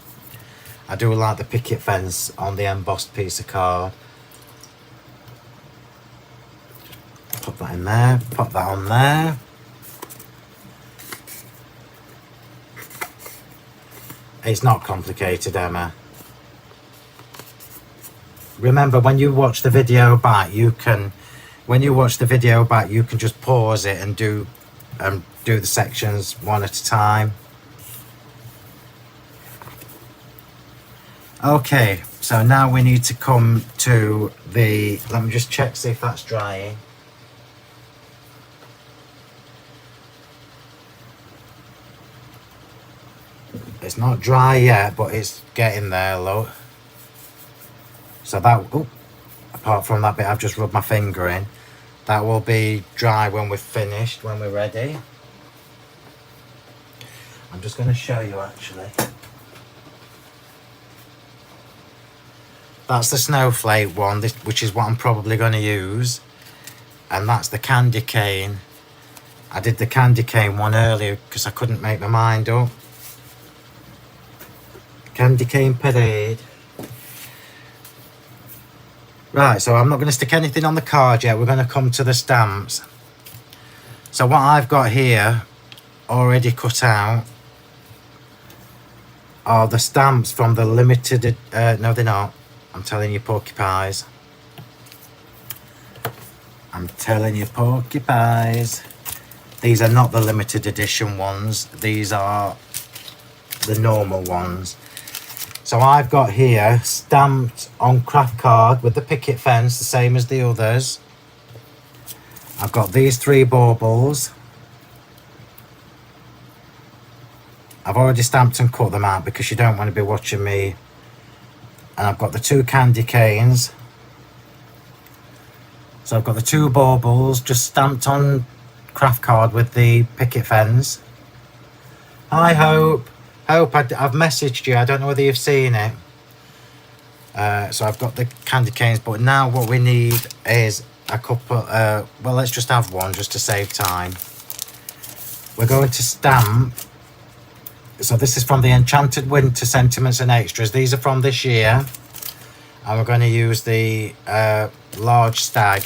picket fence on the embossed piece of card. Put that in there, put that on there. It's not complicated, Emma. Remember, when you watch the video back, you can just pause it and do the sections one at a time. Okay, so now we need to come to the, let me just check, see if that's drying. It's not dry yet, but it's getting there, look. So that, apart from that bit I've just rubbed my finger in, that will be dry when we're finished, when we're ready. I'm just going to show you actually. That's the snowflake one, which is what I'm probably going to use. And that's the candy cane. I did the candy cane one earlier because I couldn't make my mind up. Candy cane parade. Right, so I'm not going to stick anything on the card yet. We're going to come to the stamps. So what I've got here already cut out are the stamps from the limited, no they're not. I'm telling you, porcupines. I'm telling you, porcupines. These are not the limited edition ones. These are the normal ones. So I've got here stamped on craft card with the picket fence, the same as the others. I've got these 3 baubles. I've already stamped and cut them out because you don't want to be watching me. And I've got the 2 candy canes. So I've got the 2 baubles just stamped on craft card with the picket fence. Hi Hope. Hope, I've messaged you. I don't know whether you've seen it. So I've got the candy canes, but now what we need is a couple, well, let's just have one just to save time. We're going to stamp. So this is from the Enchanted Winter Sentiments and Extras. These are from this year. And we're going to use the large stag.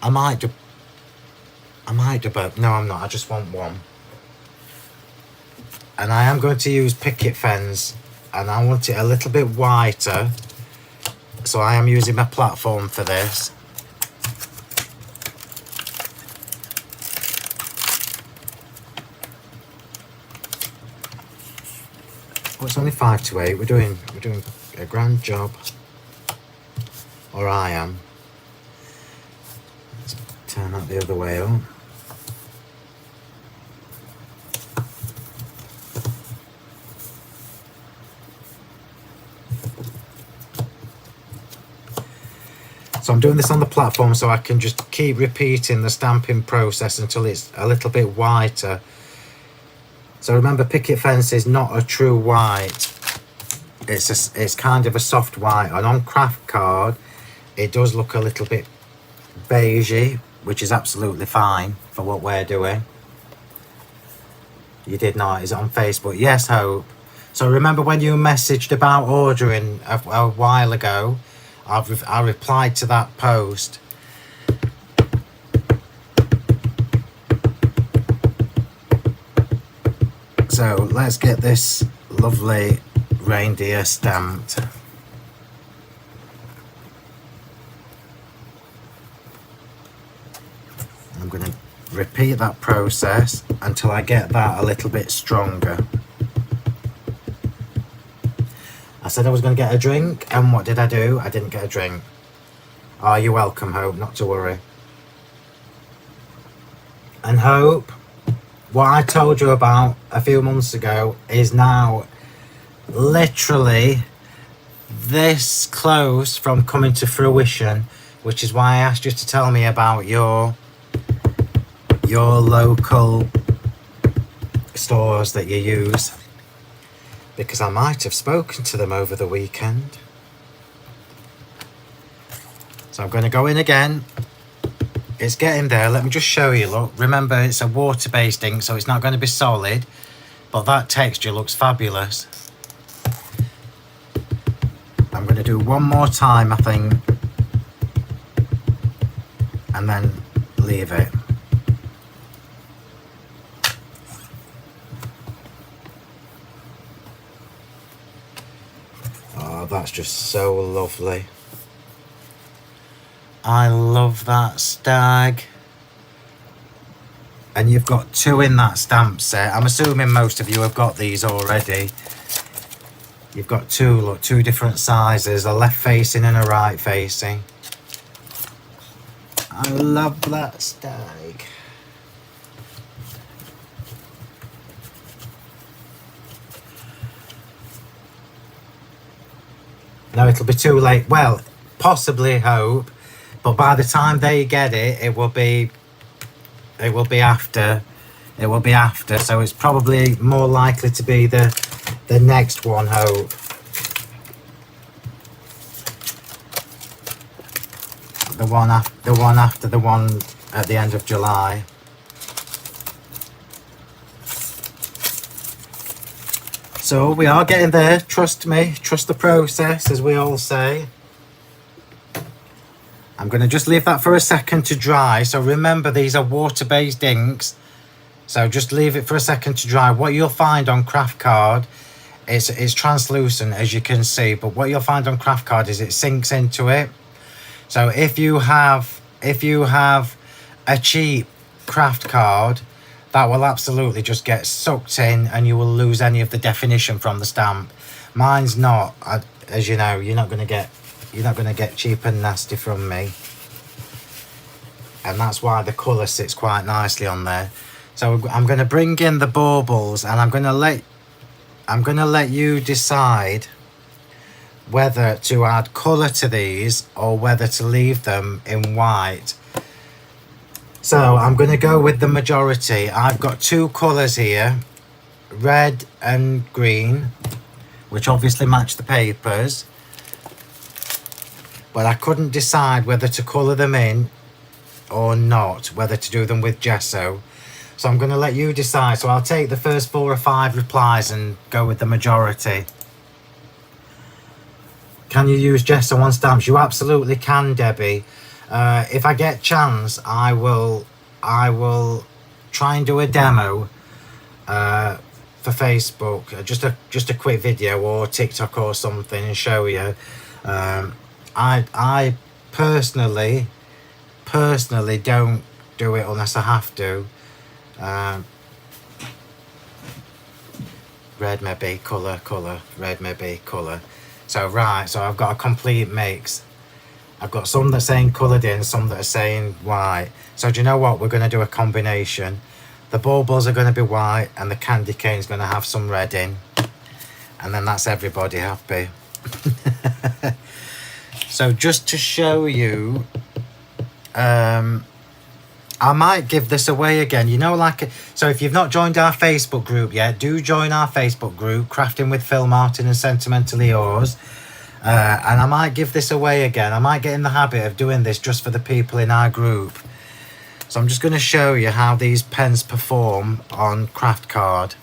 I might do both. No, I'm not. I just want one. And I am going to use picket fence, and I want it a little bit whiter, so I am using my platform for this. Oh, it's only 5 to 8. We're doing a grand job, or I am. Let's turn that the other way up. So I'm doing this on the platform so I can just keep repeating the stamping process until it's a little bit whiter. So remember, picket fence is not a true white. It's kind of a soft white. And on craft card, it does look a little bit beigey, which is absolutely fine for what we're doing. You did not, is it on Facebook? Yes, Hope. So remember when you messaged about ordering a while ago, I replied to that post. So let's get this lovely reindeer stamped. I'm going to repeat that process until I get that a little bit stronger. I said I was going to get a drink, and what did I do? I didn't get a drink. Oh, you're welcome, Hope, not to worry. And Hope, what I told you about a few months ago is now literally this close from coming to fruition, which is why I asked you to tell me about your local stores that you use. Because I might have spoken to them over the weekend. So I'm going to go in again. It's getting there. Let me just show you, look. Remember, it's a water-based ink, so it's not going to be solid. but that texture looks fabulous. I'm going to do one more time, I think, and then leave it. Oh, that's just so lovely. I love that stag. And you've got 2 in that stamp set. I'm assuming most of you have got these already. You've got 2, look, 2 different sizes, a left facing and a right facing. I love that stag. No, it'll be too late. Well, possibly hope, but by the time they get it, it will be after. It will be after. So it's probably more likely to be the next one, hope. The one after the one at the end of July. So we are getting there, trust me, trust the process, as we all say. I'm going to just leave that for a second to dry. So remember, these are water-based inks. So just leave it for a second to dry. What you'll find on craft card is translucent, as you can see. But what you'll find on craft card is it sinks into it. So if you have a cheap craft card, that will absolutely just get sucked in and you will lose any of the definition from the stamp. Mine's not, as you know, you're not going to get cheap and nasty from me. And that's why the colour sits quite nicely on there. So I'm going to bring in the baubles and I'm going to let you decide whether to add colour to these or whether to leave them in white. So I'm going to go with the majority. I've got 2 colours here, red and green, which obviously match the papers. But I couldn't decide whether to colour them in or not, whether to do them with gesso. So I'm going to let you decide. So I'll take the first 4 or 5 replies and go with the majority. Can you use gesso on stamps? You absolutely can, Debbie. If I get chance, I will try and do a demo for Facebook, just a quick video or TikTok or something, and show you. I personally don't do it unless I have to. Red maybe, colour, red maybe, colour. So right, so I've got a complete mix. I've got some that are saying coloured in, some that are saying white. So do you know what? We're going to do a combination. The baubles are going to be white and the candy cane's going to have some red in. And then that's everybody happy. So just to show you, I might give this away again. You know, like, so if you've not joined our Facebook group yet, do join our Facebook group, Crafting with Phill Martin and Sentimentally Yours. And I might give this away again. I might get in the habit of doing this just for the people in our group. So I'm just going to show you how these pens perform on craft card,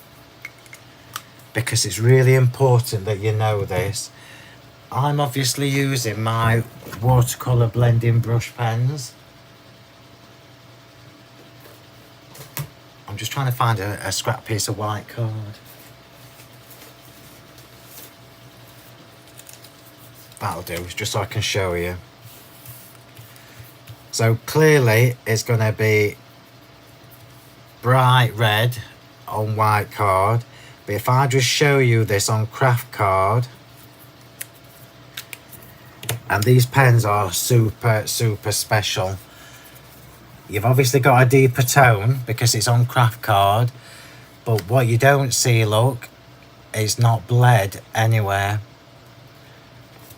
because it's really important that you know this. I'm obviously using my watercolour blending brush pens. I'm just trying to find a scrap piece of white card. That'll do, just so I can show you. So clearly it's going to be bright red on white card, but if I just show you this on craft card, and these pens are super special. You've obviously got a deeper tone because it's on craft card, but what you don't see, look, it's not bled anywhere.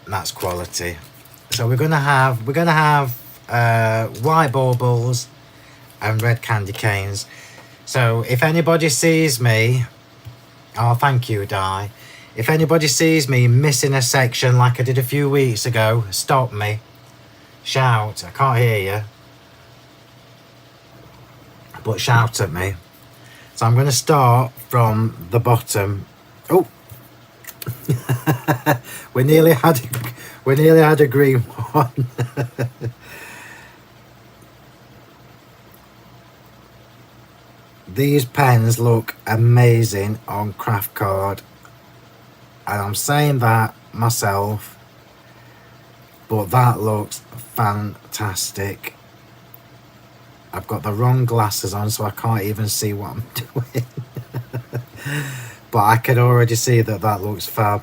And that's quality. So we're gonna have white baubles and red candy canes. So if anybody sees me, oh thank you, Di. If anybody sees me missing a section like I did a few weeks ago, stop me. Shout. I can't hear you, but shout at me. So I'm going to start from the bottom. Oh, we nearly had a green one. These pens look amazing on craft card, and I'm saying that myself, but that looks fantastic. I've got the wrong glasses on, so I can't even see what I'm doing. But I can already see that that looks fab.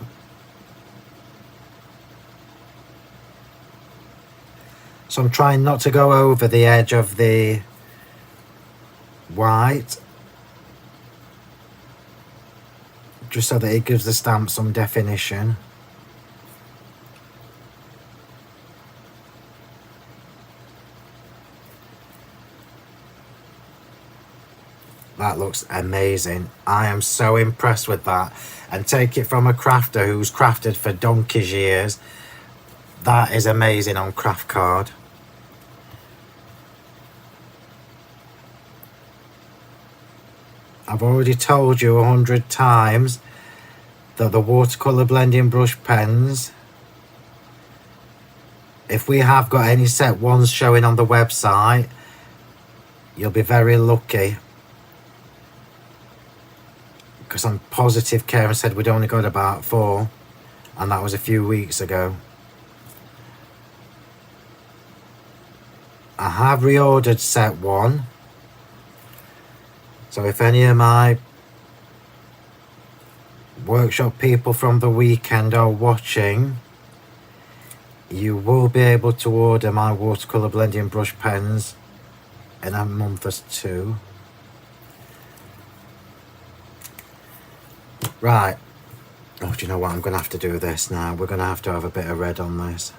So I'm trying not to go over the edge of the white, just so that it gives the stamp some definition. That looks amazing. I am so impressed with that. And take it from a crafter who's crafted for donkey's years. That is amazing on craft card. I've already told you 100 times that the watercolour blending brush pens, if we have got any set ones showing on the website, you'll be very lucky. Because I'm positive Karen said we'd only got about 4, and that was a few weeks ago. I have reordered set 1, so if any of my workshop people from the weekend are watching, you will be able to order my watercolour blending brush pens in a month or 2. Right. Oh, do you know what? I'm going to have to do this now. We're going to have a bit of red on this.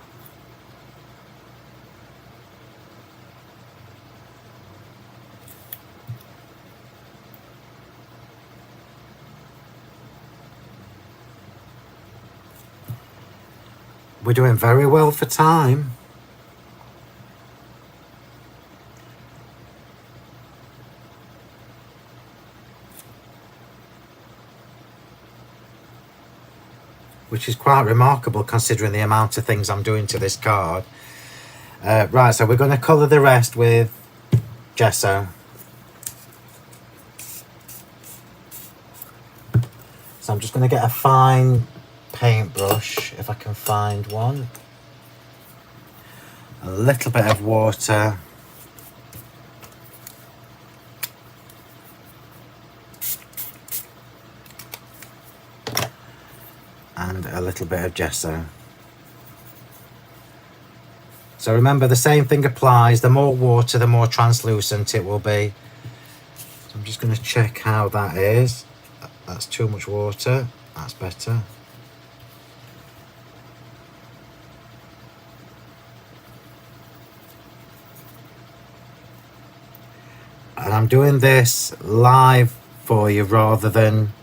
We're doing very well for time. Which is quite remarkable considering the amount of things I'm doing to this card. Right, so we're going to colour the rest with gesso. So I'm just going to get a fine paintbrush, if I can find one. A little bit of water. And a little bit of gesso. So remember, the same thing applies. The more water, the more translucent it will be. So I'm just going to check how that is. That's too much water. That's better. And I'm doing this live for you rather than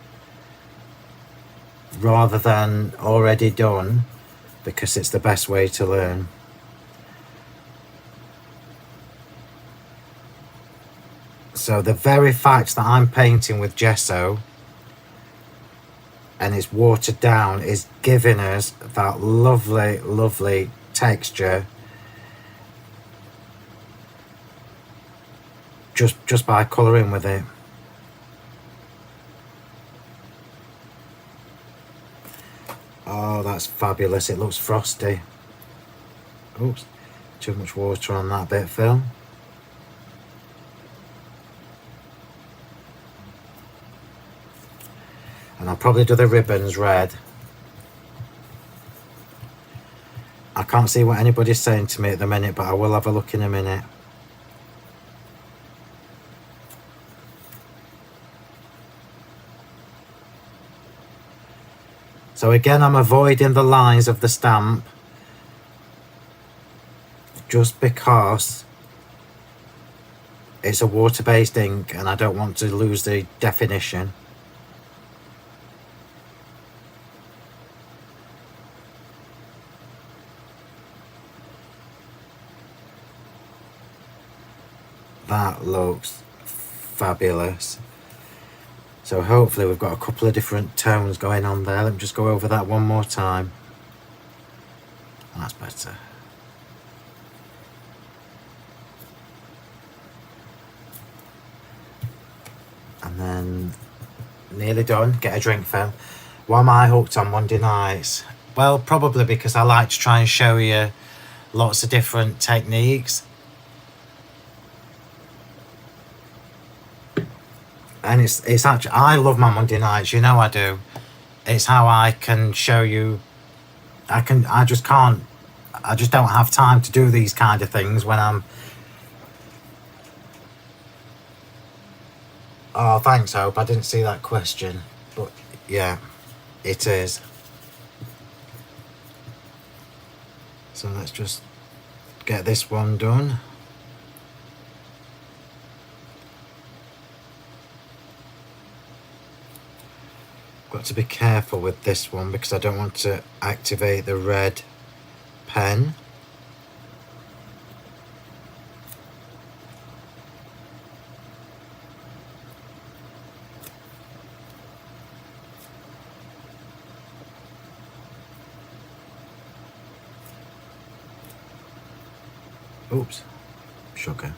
already done, because it's the best way to learn. So the very fact that I'm painting with gesso and it's watered down is giving us that lovely, lovely texture just by colouring with it. Oh, that's fabulous. It looks frosty. Oops, too much water on that bit, Phil. And I'll probably do the ribbons red. I can't see what anybody's saying to me at the minute, but I will have a look in a minute. So again, I'm avoiding the lines of the stamp just because it's a water-based ink and I don't want to lose the definition. That looks fabulous. So hopefully we've got a couple of different tones going on there. Let me just go over that one more time. That's better. And then nearly done. Get a drink, Phil. Why am I hooked on Monday nights? Well, probably because I like to try and show you lots of different techniques. And it's actually, I love my Monday nights, you know I do. It's how I can show you, I just don't have time to do these kind of things when I'm... Oh, thanks, Hope. I didn't see that question. But yeah, it is. So let's just get this one done. Got to be careful with this one because I don't want to activate the red pen. Oops, sugar.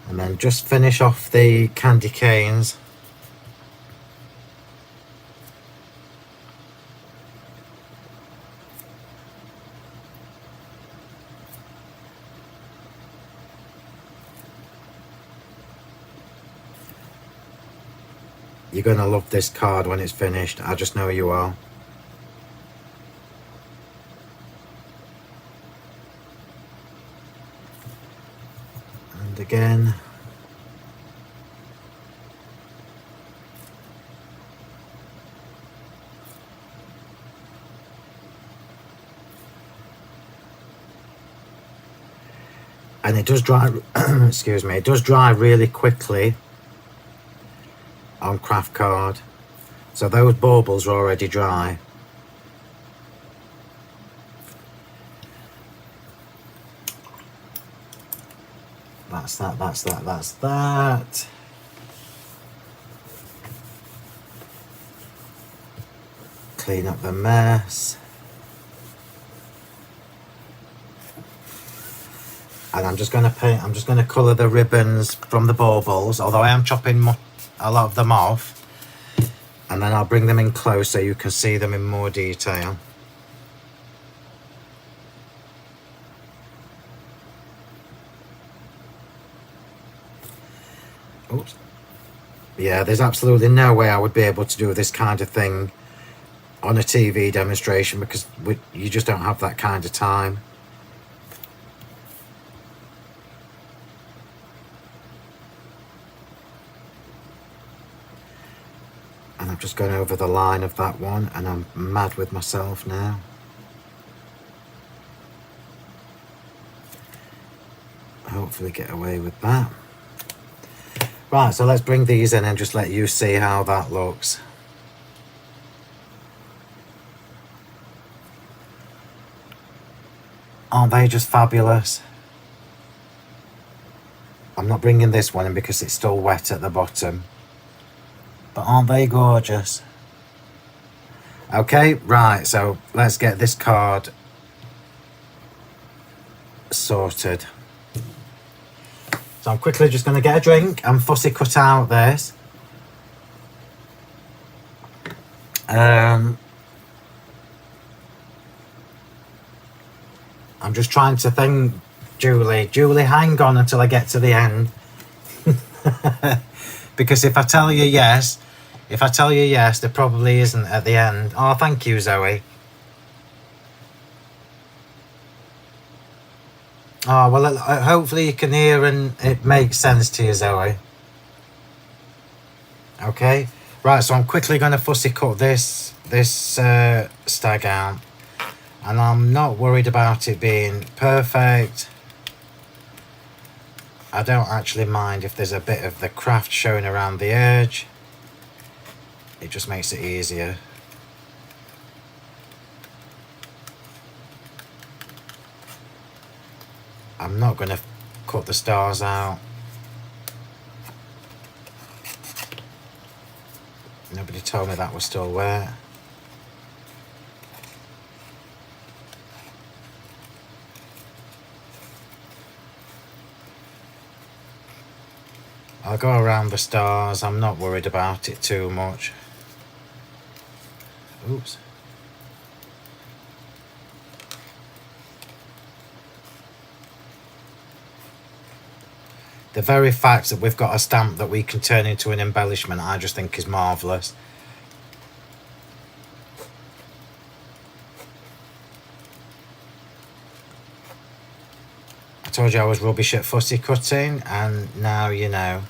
And then just finish off the candy canes. You're going to love this card when it's finished. I just know you are. And again. And it does dry, excuse me, it does dry really quickly on craft card. So those baubles are already dry. That's that, that's that, that's that. Clean up the mess. And I'm just going to paint, I'm just going to colour the ribbons from the baubles, although I am chopping a lot of them off. And then I'll bring them in close so you can see them in more detail. Oops. Yeah, there's absolutely no way I would be able to do this kind of thing on a TV demonstration because you just don't have that kind of time. And I've just gone over the line of that one and I'm mad with myself now. Hopefully get away with that. Right, so let's bring these in and just let you see how that looks. Aren't they just fabulous? I'm not bringing this one in because it's still wet at the bottom. But aren't they gorgeous? Okay, right, so let's get this card sorted. So I'm quickly just going to get a drink and fussy cut out this. I'm just trying to think, Julie. Julie, hang on until I get to the end. Because if I tell you yes, there probably isn't at the end. Oh, thank you, Zoe. Oh, well, hopefully you can hear and it makes sense to you, Zoe. Okay, right, so I'm quickly going to fussy cut this stag out. And I'm not worried about it being perfect. I don't actually mind if there's a bit of the craft showing around the edge. It just makes it easier. I'm not going to cut the stars out. told me that was still wet. I'll go around the stars. I'm not worried about it too much. Oops. The very fact that we've got a stamp that we can turn into an embellishment, I just think is marvellous. I told you I was rubbish at fussy cutting, and now you know.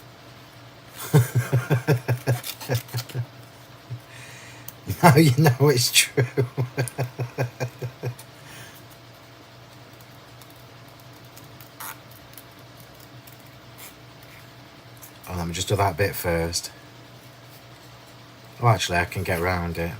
Now you know it's true. Oh, let me just do that bit first. Oh, actually, I can get around it.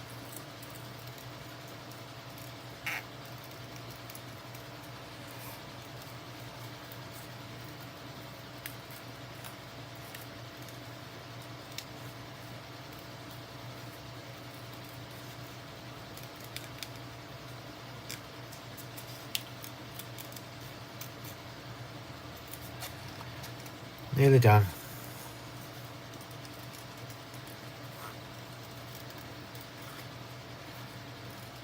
Nearly done.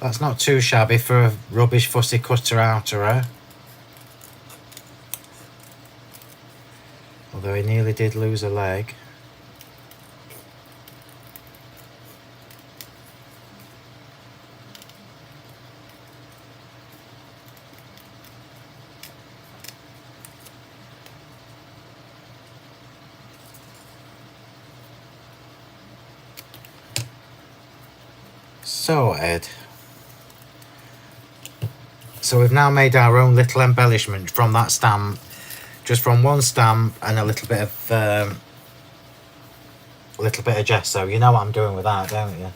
That's not too shabby for a rubbish fussy cutter outer. Although he nearly did lose a leg. Sorted. So we've now made our own little embellishment from that stamp, just from one stamp and a little bit of gesso. You know what I'm doing with that, don't you?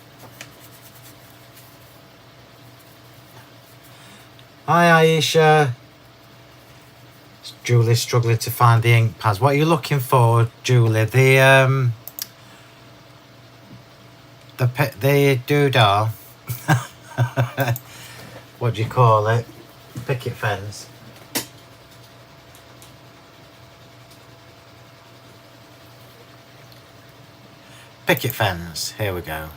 Hi Aisha. Julie's struggling to find the ink pads. What are you looking for, Julie? The doodah. What do you call it? Picket fence. Picket fence. Here we go.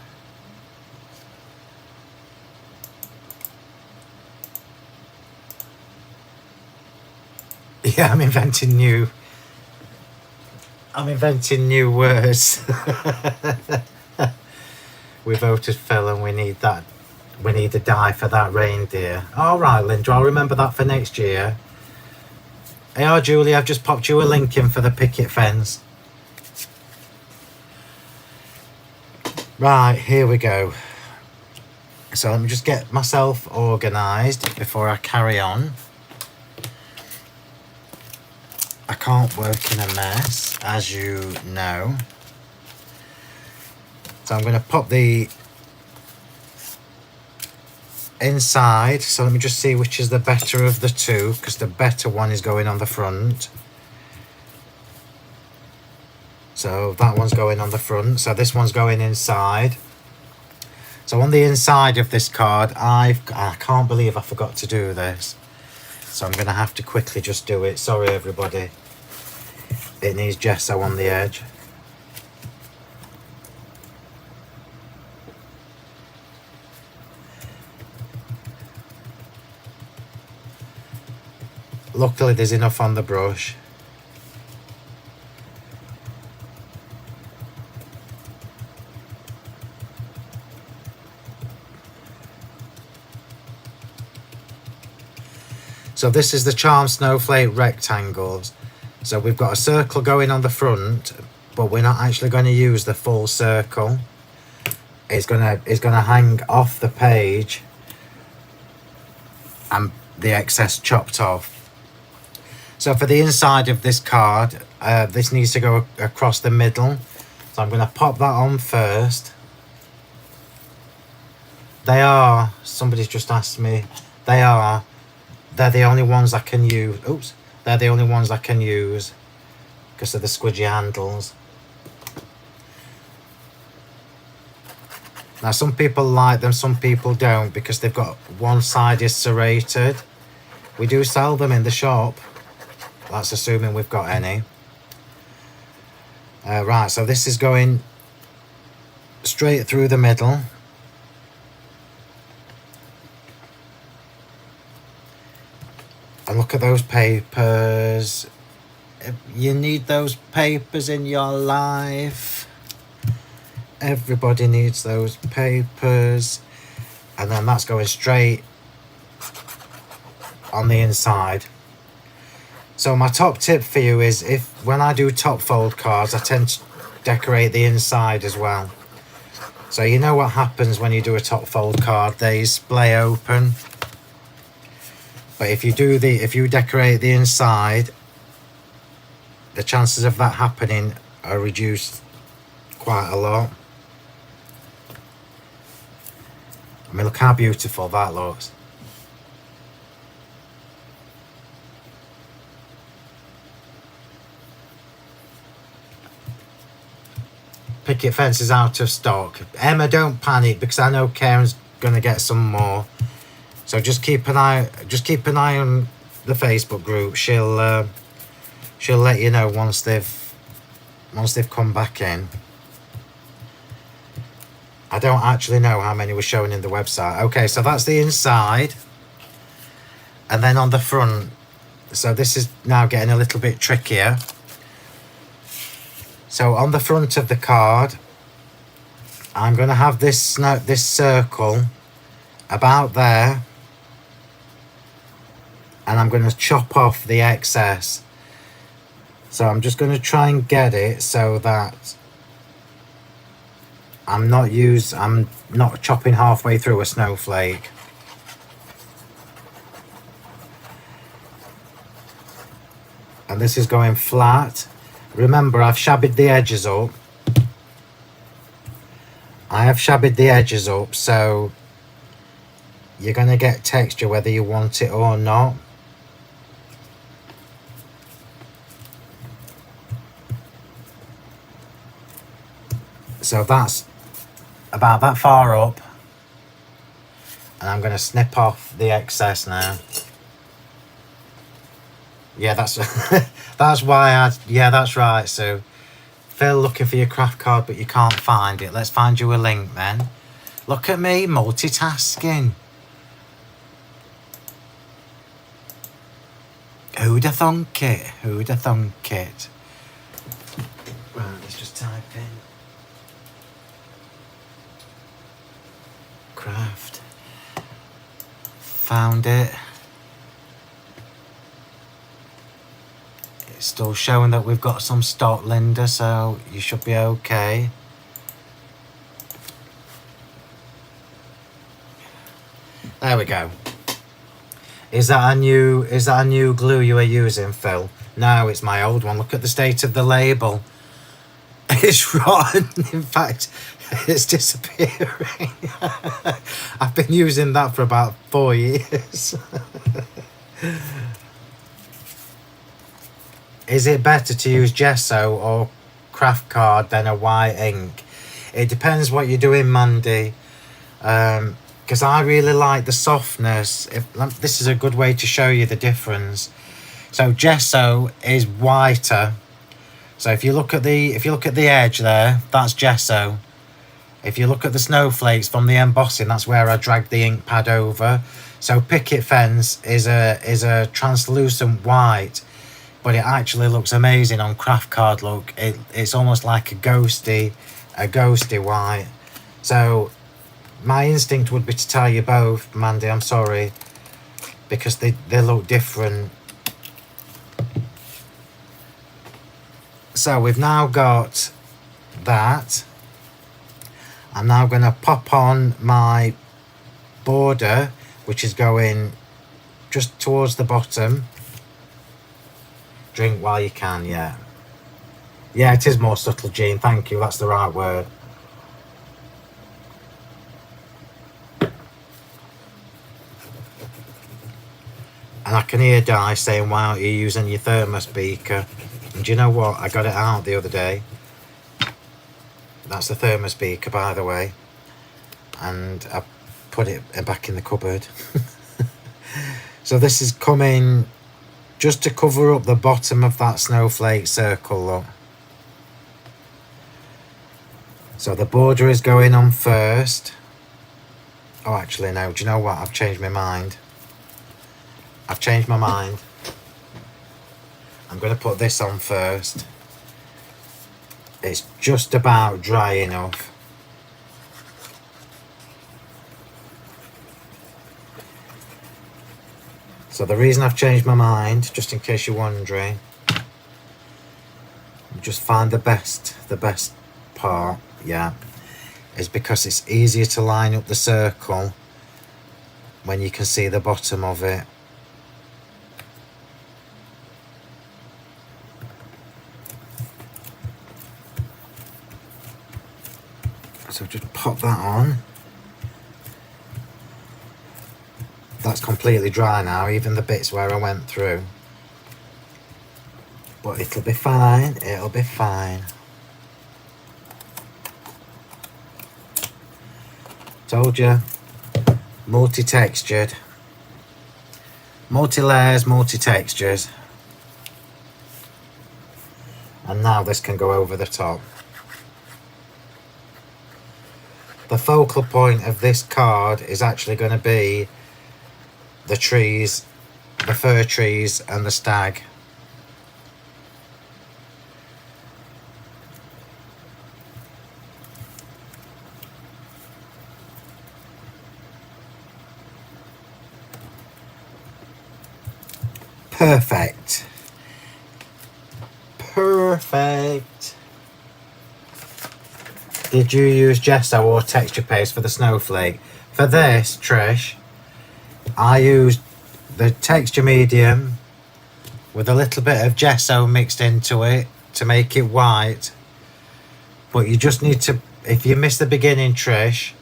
Yeah, I'm inventing new words. We voted Phill and we need that. We need a die for that reindeer. All right, Linda, I'll remember that for next year. Hey, Julie, I've just popped you a link in for the picket fence. Right, here we go. So let me just get myself organised before I carry on. I can't work in a mess, as you know. So I'm going to pop the inside. So let me just see which is the better of the two, because the better one is going on the front. So that one's going on the front. So this one's going inside. So on the inside of this card, I can't believe I forgot to do this. So I'm going to have to quickly just do it. Sorry, everybody. It needs gesso on the edge. Luckily, there's enough on the brush. So this is the charm snowflake rectangles. So we've got a circle going on the front, but we're not actually going to use the full circle. It's gonna hang off the page and the excess chopped off. So for the inside of this card, this needs to go across the middle. So I'm going to pop that on first. Somebody's just asked me, they're the only ones I can use. Oops, they're the only ones I can use because of the squidgy handles. Now some people like them, some people don't, because they've got one side is serrated. We do sell them in the shop. That's assuming we've got any. Right, so this is going straight through the middle. And look at those papers. You need those papers in your life. Everybody needs those papers. And then that's going straight on the inside. So my top tip for you is, when I do top fold cards, I tend to decorate the inside as well. So you know what happens when you do a top fold card, they splay open. But if you decorate the inside, the chances of that happening are reduced quite a lot. I mean, look how beautiful that looks. Picket fence is out of stock. Emma, don't panic, because I know Karen's gonna get some more. So just keep an eye on the Facebook group. She'll let you know once they've come back in. I don't actually know how many were showing in the website. Okay, so that's the inside. And then on the front, so this is now getting a little bit trickier. So on the front of the card, I'm going to have this circle about there. And I'm going to chop off the excess. So I'm just going to try and get it so that I'm not chopping halfway through a snowflake. And this is going flat. Remember, I've shabbied the edges up. So you're going to get texture whether you want it or not. So that's about that far up, and I'm going to snip off the excess now. Yeah, that's that's why yeah, that's right. So Phil, looking for your craft card, but you can't find it. Let's find you a link then. Look at me multitasking. Who'd have thunk it? Who'd have thunk it? Right, let's just type in craft. Found it. It's still showing that we've got some stock, Linda, so you should be okay. There we go. Is that a new glue you are using, Phil? No, it's my old one. Look at the state of the label. It's rotten. In fact, it's disappearing. I've been using that for about 4 years. Is it better to use gesso or craft card than a white ink? It depends what you're doing, Mandy. Because I really like the softness. This is a good way to show you the difference. So gesso is whiter. So if you look at the edge there, that's gesso. If you look at the snowflakes from the embossing, that's where I dragged the ink pad over. So picket fence is a translucent white, but it actually looks amazing on craft card. Look, it's almost like a ghosty white. So my instinct would be to tell you both, Mandy, I'm sorry, because they look different. So we've now got that. I'm now going to pop on my border, which is going just towards the bottom. Drink while you can, yeah. Yeah, it is more subtle, Jean, thank you, that's the right word. And I can hear Di saying, why aren't you using your thermos beaker? And do you know what? I got it out the other day. That's the thermos beaker, by the way. and I put it back in the cupboard. So this is coming just to cover up the bottom of that snowflake circle, look. So the border is going on first. Oh, actually no, do you know what? I've changed my mind. I'm going to put this on first. It's just about dry enough. So the reason I've changed my mind, just in case you're wondering, just find the best part, yeah, is because it's easier to line up the circle when you can see the bottom of it. So just pop that on. That's completely dry now, even the bits where I went through. But it'll be fine, it'll be fine. Told you, multi-textured. Multi-layers, multi-textures. And now this can go over the top. The focal point of this card is actually going to be the trees, the fir trees and the stag. Perfect. Perfect. Did you use gesso or texture paste for the snowflake? For this, Trish, I used the texture medium with a little bit of gesso mixed into it to make it white. But you just need to, if you missed the beginning, Trish,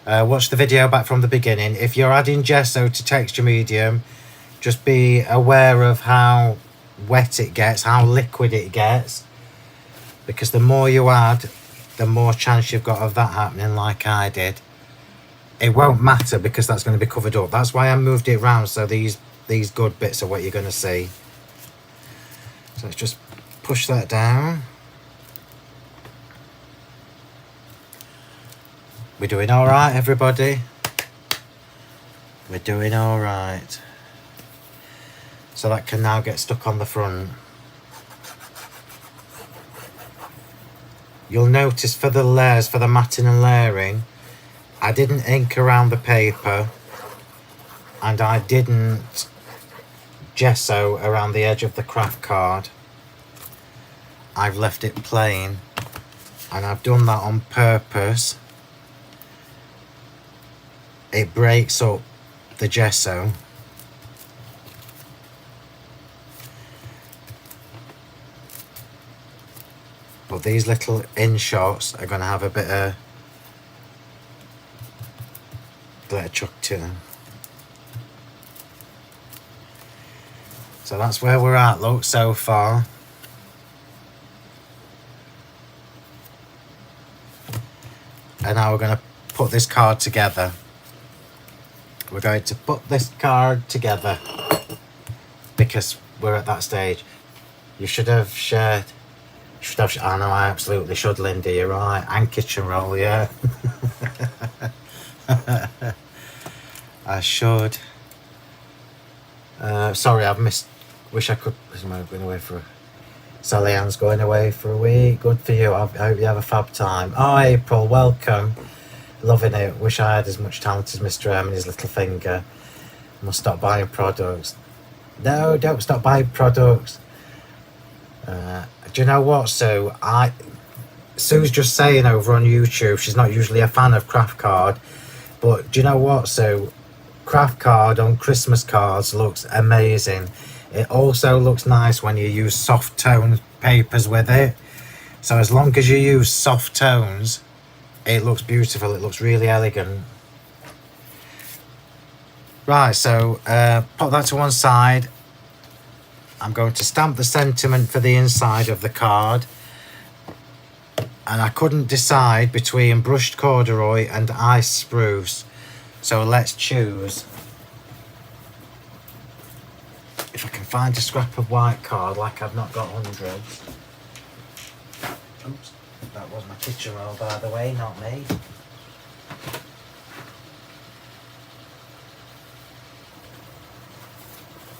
watch the video back from the beginning. If you're adding gesso to texture medium, just be aware of how wet it gets, how liquid it gets, because the more you add, the more chance you've got of that happening like I did. It won't matter because that's going to be covered up. That's why I moved it around, so these good bits are what you're going to see. So let's just push that down. We're doing all right, everybody. We're doing all right. So that can now get stuck on the front. You'll notice for the layers, for the matting and layering, I didn't ink around the paper and I didn't gesso around the edge of the craft card. I've left it plain, and I've done that on purpose. It breaks up the gesso. But these little in shots are going to have a bit of chuck to them. So that's where we're at, look, so far. And now we're going to put this card together. We're going to put this card together because we're at that stage. You should have shared. I know, I absolutely should, Linda, you're right. And kitchen roll, yeah. I should. Sorry, I've missed. Wish I could. I'm going away for. Sally Ann's going away for a week. Good for you. I hope you have a fab time. Oh, April, welcome. Loving it. Wish I had as much talent as Mr. M and his little finger. Must stop buying products. No, don't stop buying products. Do you know what, Sue? Sue's just saying over on YouTube she's not usually a fan of craft card, but do you know what, Sue? Craft card on Christmas cards looks amazing. It also looks nice when you use soft tone papers with it. So as long as you use soft tones, it looks beautiful. It looks really elegant. Right, so put that to one side. I'm going to stamp the sentiment for the inside of the card. and I couldn't decide between brushed corduroy and ice spruce, so let's choose. If I can find a scrap of white card, like I've not got hundreds. Oops, that was my kitchen roll, by the way, not me.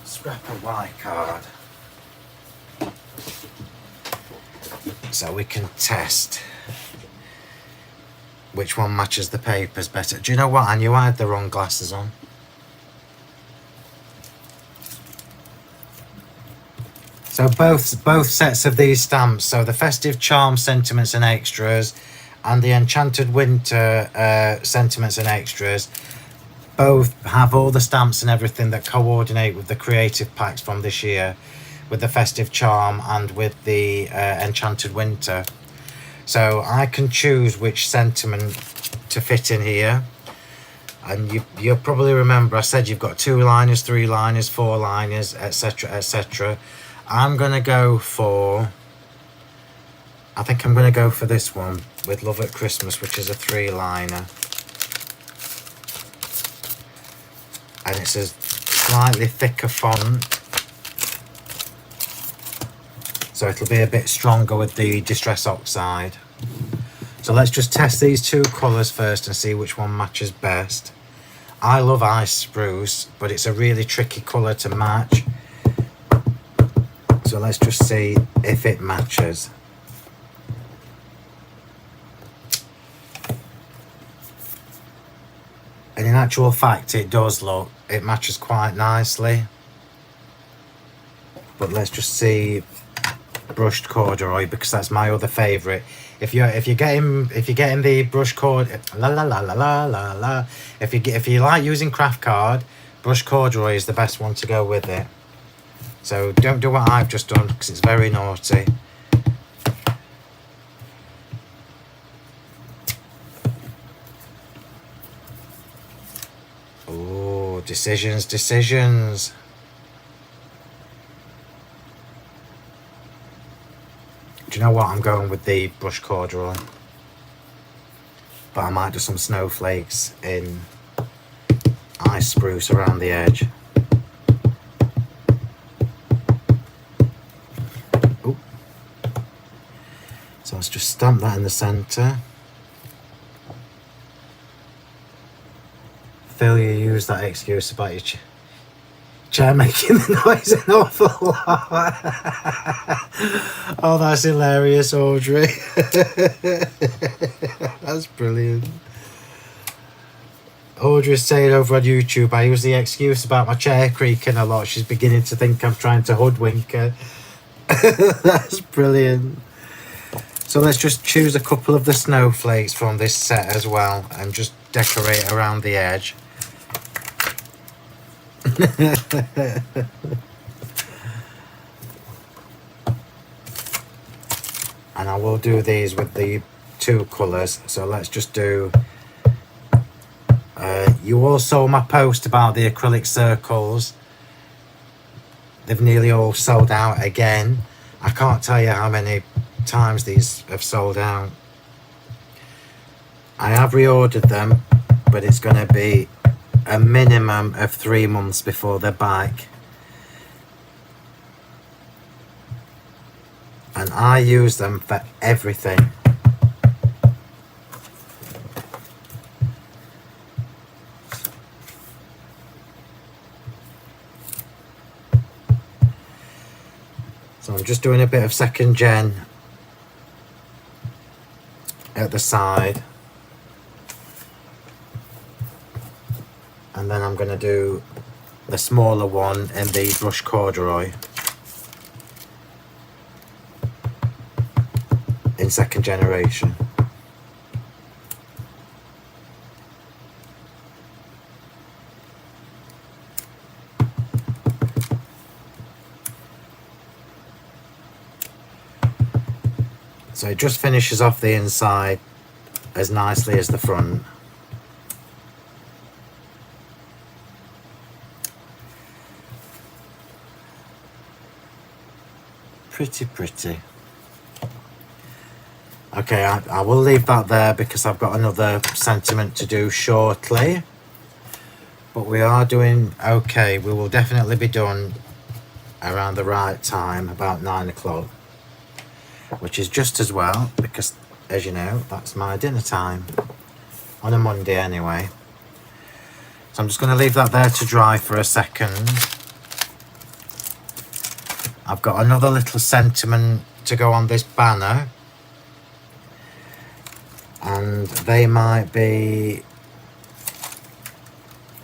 Scrap of white card. So we can test which one matches the papers better. Do you know what? I knew I had the wrong glasses on. So both sets of these stamps, so the Festive Charm Sentiments and Extras and the Enchanted Winter Sentiments and Extras, both have all the stamps and everything that coordinate with the creative packs from this year, with the Festive Charm and with the Enchanted Winter. So I can choose which sentiment to fit in here. And you'll probably remember I said you've got 2 liners, 3 liners, 4 liners, etc, etc. I'm going to go for, I think I'm going to go for this one with Love at Christmas, which is a 3-liner. And it's a slightly thicker font, so it'll be a bit stronger with the Distress Oxide. So let's just test these 2 colours first and see which one matches best. I love Ice Spruce, but it's a really tricky colour to match. So let's just see if it matches. And in actual fact, it does look, it matches quite nicely. But let's just see brushed corduroy, because that's my other favourite. If you're getting the brushed cord, if you like using craft card, brushed corduroy is the best one to go with it. So don't do what I've just done, because it's very naughty. Oh, decisions. Do you know what? I'm going with the brush corduroy. But I might do some snowflakes in Ice Spruce around the edge. Ooh. So let's just stamp that in the centre. Phil, you use that excuse about your chair making the noise an awful lot. Oh, that's hilarious, Audrey. That's brilliant. Audrey's saying over on YouTube, I use the excuse about my chair creaking a lot. She's beginning to think I'm trying to hoodwink her. That's brilliant. So let's just choose a couple of the snowflakes from this set as well and just decorate around the edge. And I will do these with the 2 colours. So let's just do, you all saw my post about the acrylic circles. They've nearly all sold out again. I can't tell you how many times these have sold out. I have reordered them, but it's going to be a minimum of 3 months before they're back. And I use them for everything. So I'm just doing a bit of second gen at the side. And then I'm going to do the smaller one in the brush corduroy in second generation. So it just finishes off the inside as nicely as the front. Pretty. Okay, I will leave that there because I've got another sentiment to do shortly. But we are doing okay. We will definitely be done around the right time, about 9 o'clock. Which is just as well because, as you know, that's my dinner time. On a Monday anyway. So I'm just going to leave that there to dry for a second. I've got another little sentiment to go on this banner. And they might be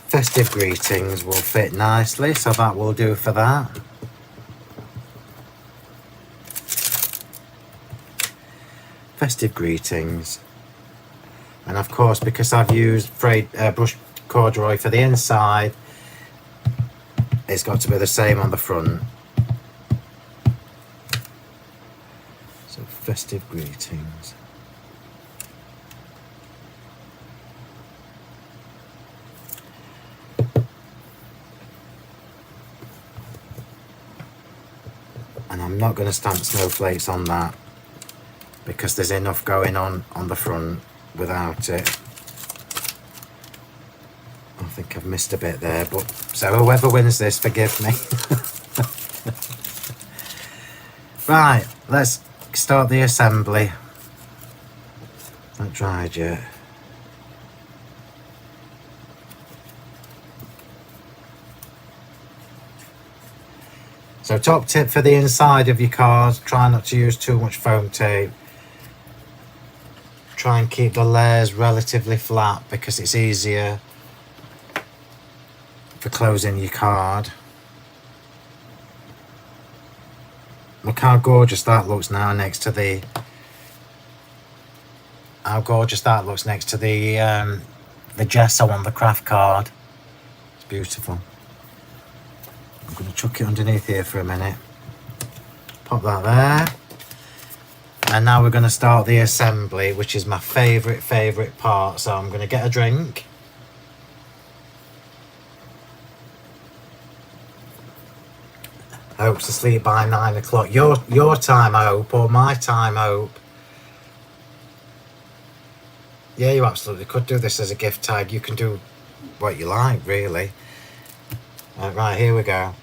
festive greetings will fit nicely, so that will do for that. Festive greetings. And of course, because I've used brushed corduroy for the inside, it's got to be the same on the front. So festive greetings. And I'm not going to stamp snowflakes on that because there's enough going on the front without it. I think I've missed a bit there, but so whoever wins this, forgive me. Right, let's start the assembly. Not dried yet. So top tip for the inside of your card, try not to use too much foam tape. Try and keep the layers relatively flat because it's easier for closing your card. Look how gorgeous that looks now next to the gesso on the craft card. It's beautiful. I'm going to chuck it underneath here for a minute. Pop that there. And now we're going to start the assembly, which is my favourite part. So I'm going to get a drink. Hope's asleep by 9 o'clock. Your time, I hope, or my time, I hope. Yeah, you absolutely could do this as a gift tag. You can do what you like, really. Right, here we go.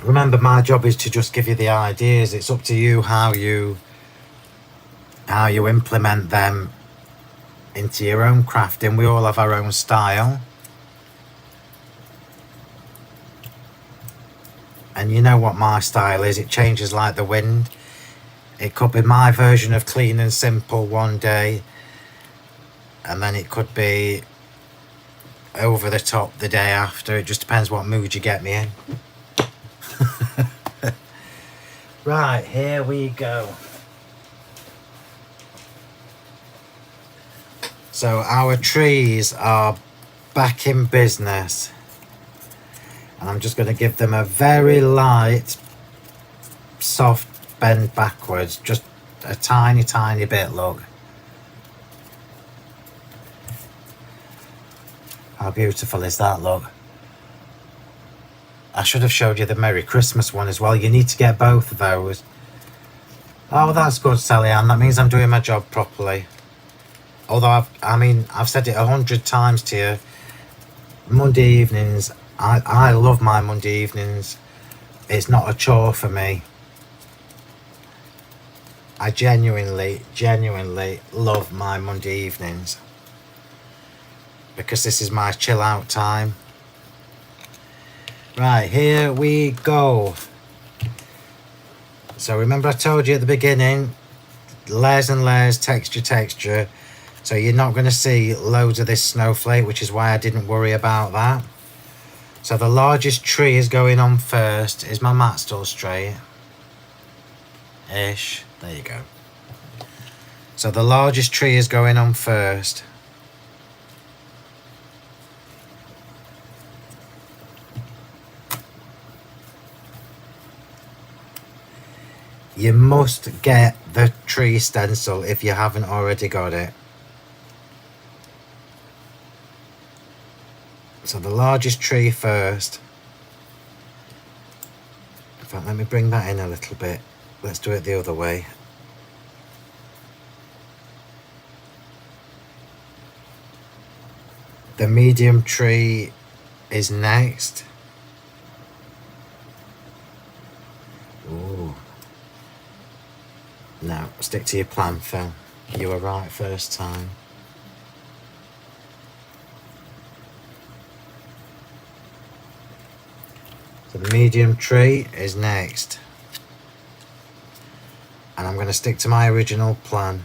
Remember, my job is to just give you the ideas. It's up to you how you implement them into your own crafting. We all have our own style. And you know what my style is. It changes like the wind. It could be my version of clean and simple one day, and then it could be over the top the day after. It just depends what mood you get me in. Right, here we go. So our trees are back in business. And I'm just going to give them a very light, soft bend backwards. Just a tiny bit, look. How beautiful is that, look? I should have showed you the Merry Christmas one as well. You need to get both of those. Oh, that's good, Sally Ann. That means I'm doing my job properly. Although, I've said it 100 times to you. Monday evenings, I love my Monday evenings. It's not a chore for me. I genuinely love my Monday evenings. Because this is my chill out time. Right, here we go. So remember I told you at the beginning, layers and layers, texture. So you're not going to see loads of this snowflake, which is why I didn't worry about that. So the largest tree is going on first. Is my mat still straight? Ish. There you go. So the largest tree is going on first. You must get the tree stencil if you haven't already got it. So the largest tree first. In fact, let me bring that in a little bit. Let's do it the other way. The medium tree is next. Ooh. No, stick to your plan, Phil. You were right first time. So the medium tree is next. And I'm going to stick to my original plan.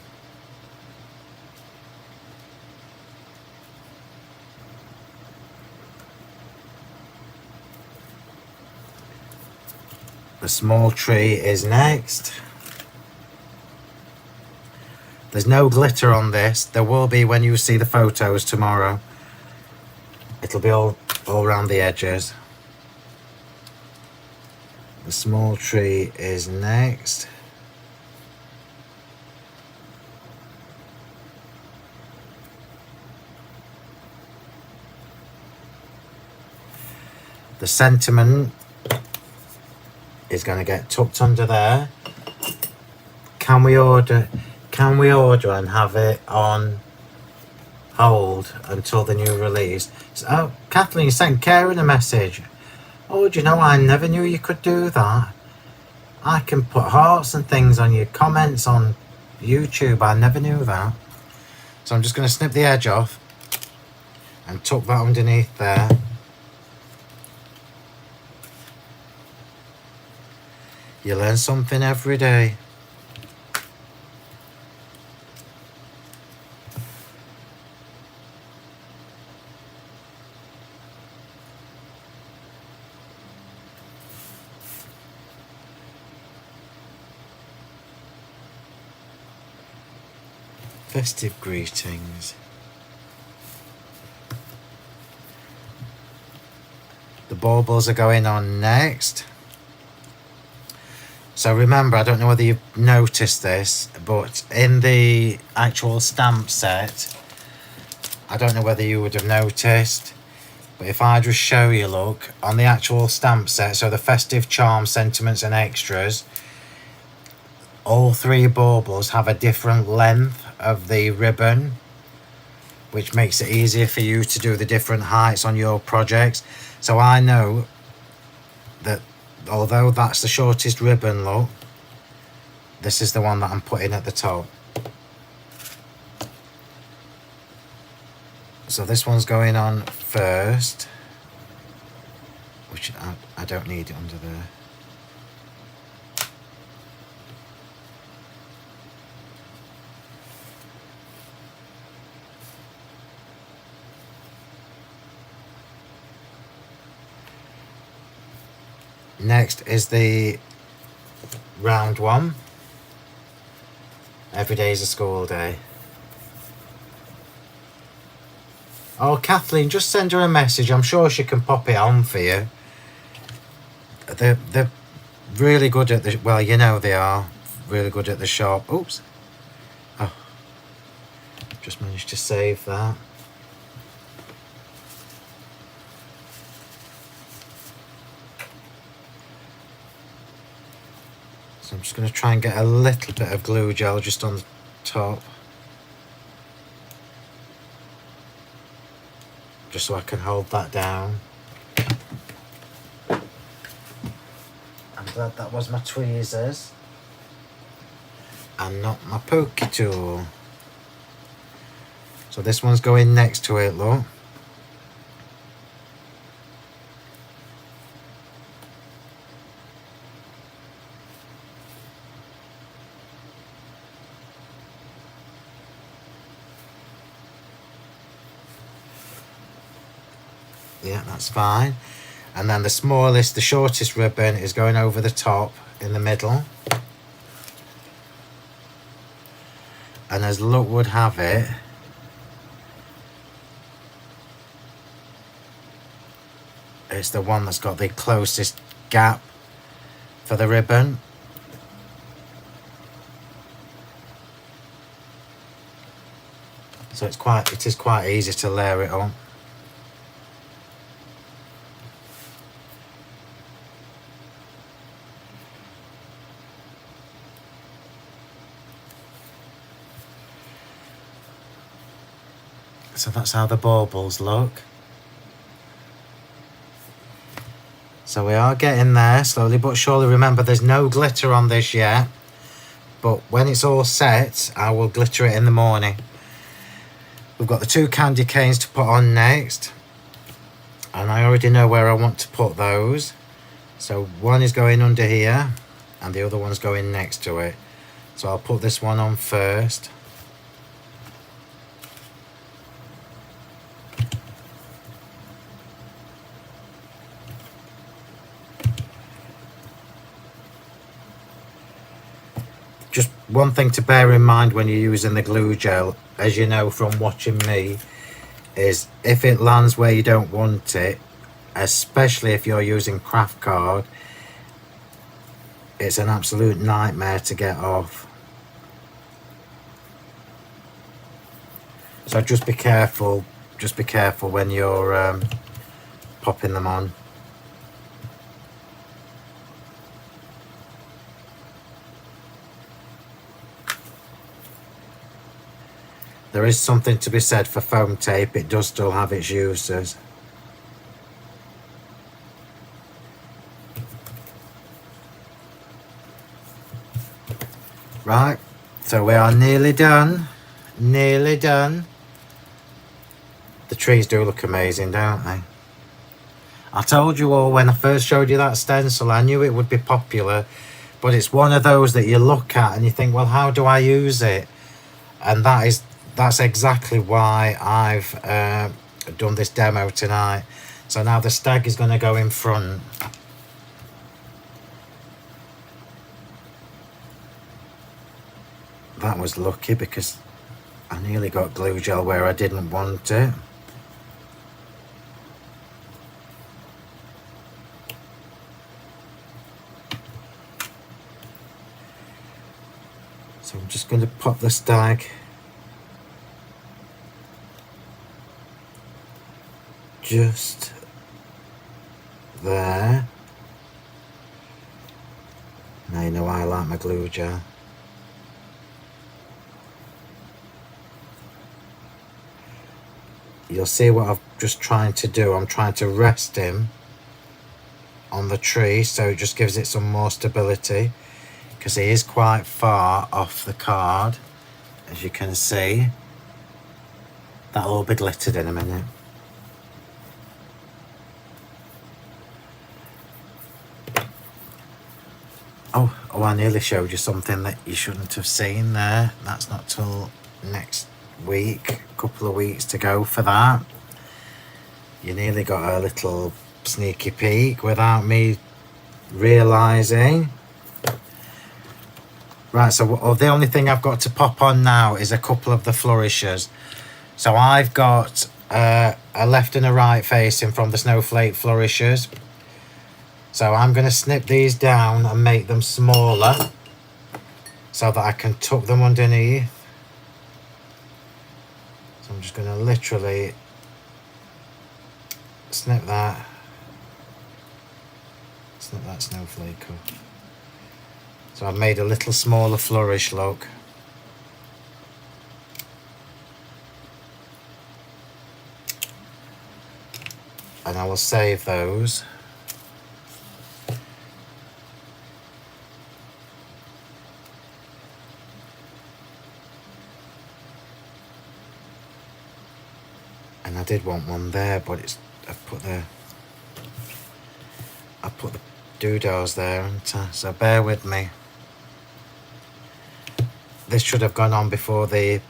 The small tree is next. There's no glitter on this. There will be when you see the photos tomorrow. It'll be all around the edges. The small tree is next. The sentiment is going to get tucked under there. Can we order and have it on hold until the new release? So, oh, Kathleen sent Karen a message. Oh, do you know, I never knew you could do that. I can put hearts and things on your comments on YouTube. I never knew that. So I'm just going to snip the edge off and tuck that underneath there. You learn something every day. Festive greetings. The baubles are going on next. So remember, I don't know whether you've noticed this, but in the actual stamp set, I don't know whether you would have noticed, but if I just show you, look, on the actual stamp set, so the Festive, Charm, Sentiments and Extras, all three baubles have a different length of the ribbon, which makes it easier for you to do the different heights on your projects. So I know that although that's the shortest ribbon, look, this is the one that I'm putting at the top. So this one's going on first, which I don't need it under there. Next is the round one. Every day is a school day. Oh, Kathleen, just send her a message. I'm sure she can pop it on for you. They're really good at the... Well, you know they are. Really good at the shop. Oops. Oh. Just managed to save that. So I'm just going to try and get a little bit of glue gel just on the top. Just so I can hold that down. I'm glad that was my tweezers and not my pokey tool. So this one's going next to it, look. Yeah, that's fine. And then the smallest, the shortest ribbon is going over the top in the middle. And as luck would have it, it's the one that's got the closest gap for the ribbon. So it is quite easy to layer it on. So that's how the baubles look. So we are getting there slowly but surely. Remember, there's no glitter on this yet, but when it's all set, I will glitter it in the morning. We've got the 2 candy canes to put on next, and I already know where I want to put those. So one is going under here and the other one's going next to it. So I'll put this one on first. Just one thing to bear in mind when you're using the glue gel, as you know from watching me, is if it lands where you don't want it, especially if you're using craft card, it's an absolute nightmare to get off. So just be careful when you're popping them on. There is something to be said for foam tape. It does still have its uses. Right, so we are nearly done. Nearly done. The trees do look amazing, don't they? I told you all when I first showed you that stencil, I knew it would be popular, but it's one of those that you look at and you think, well, how do I use it? And that's exactly why I've done this demo tonight. So now the stag is going to go in front. That was lucky because I nearly got glue gel where I didn't want it. So I'm just going to pop the stag just there. Now you know I like my glue gel. You'll see what I'm just trying to do. I'm trying to rest him on the tree so it just gives it some more stability, because he is quite far off the card, as you can see. That'll all be glittered in a minute. Oh, I nearly showed you something that you shouldn't have seen there. That's not till next week. A couple of weeks to go for that. You nearly got a little sneaky peek without me realising. Right, so the only thing I've got to pop on now is a couple of the flourishes. So I've got a left and a right facing from the snowflake flourishes. So I'm going to snip these down and make them smaller so that I can tuck them underneath. So I'm just going to literally snip that snowflake up. So I've made a little smaller flourish look. And I will save those. And I did want one there, but I've put the doodahs there, so bear with me. This should have gone on before them.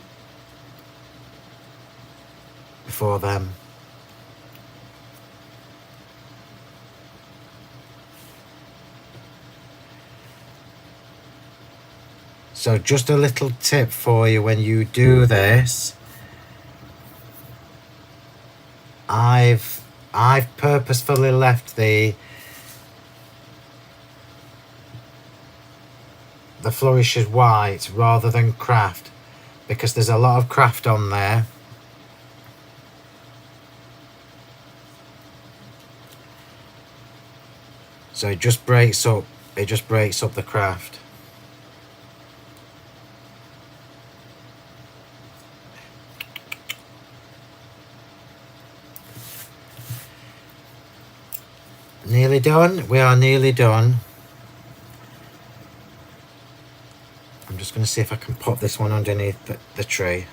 So just a little tip for you when you do this. I've purposefully left the flourishes white rather than craft, because there's a lot of craft on there. So it just breaks up the craft. Nearly done. We are nearly done. I'm just going to see if I can pop this one underneath the tree.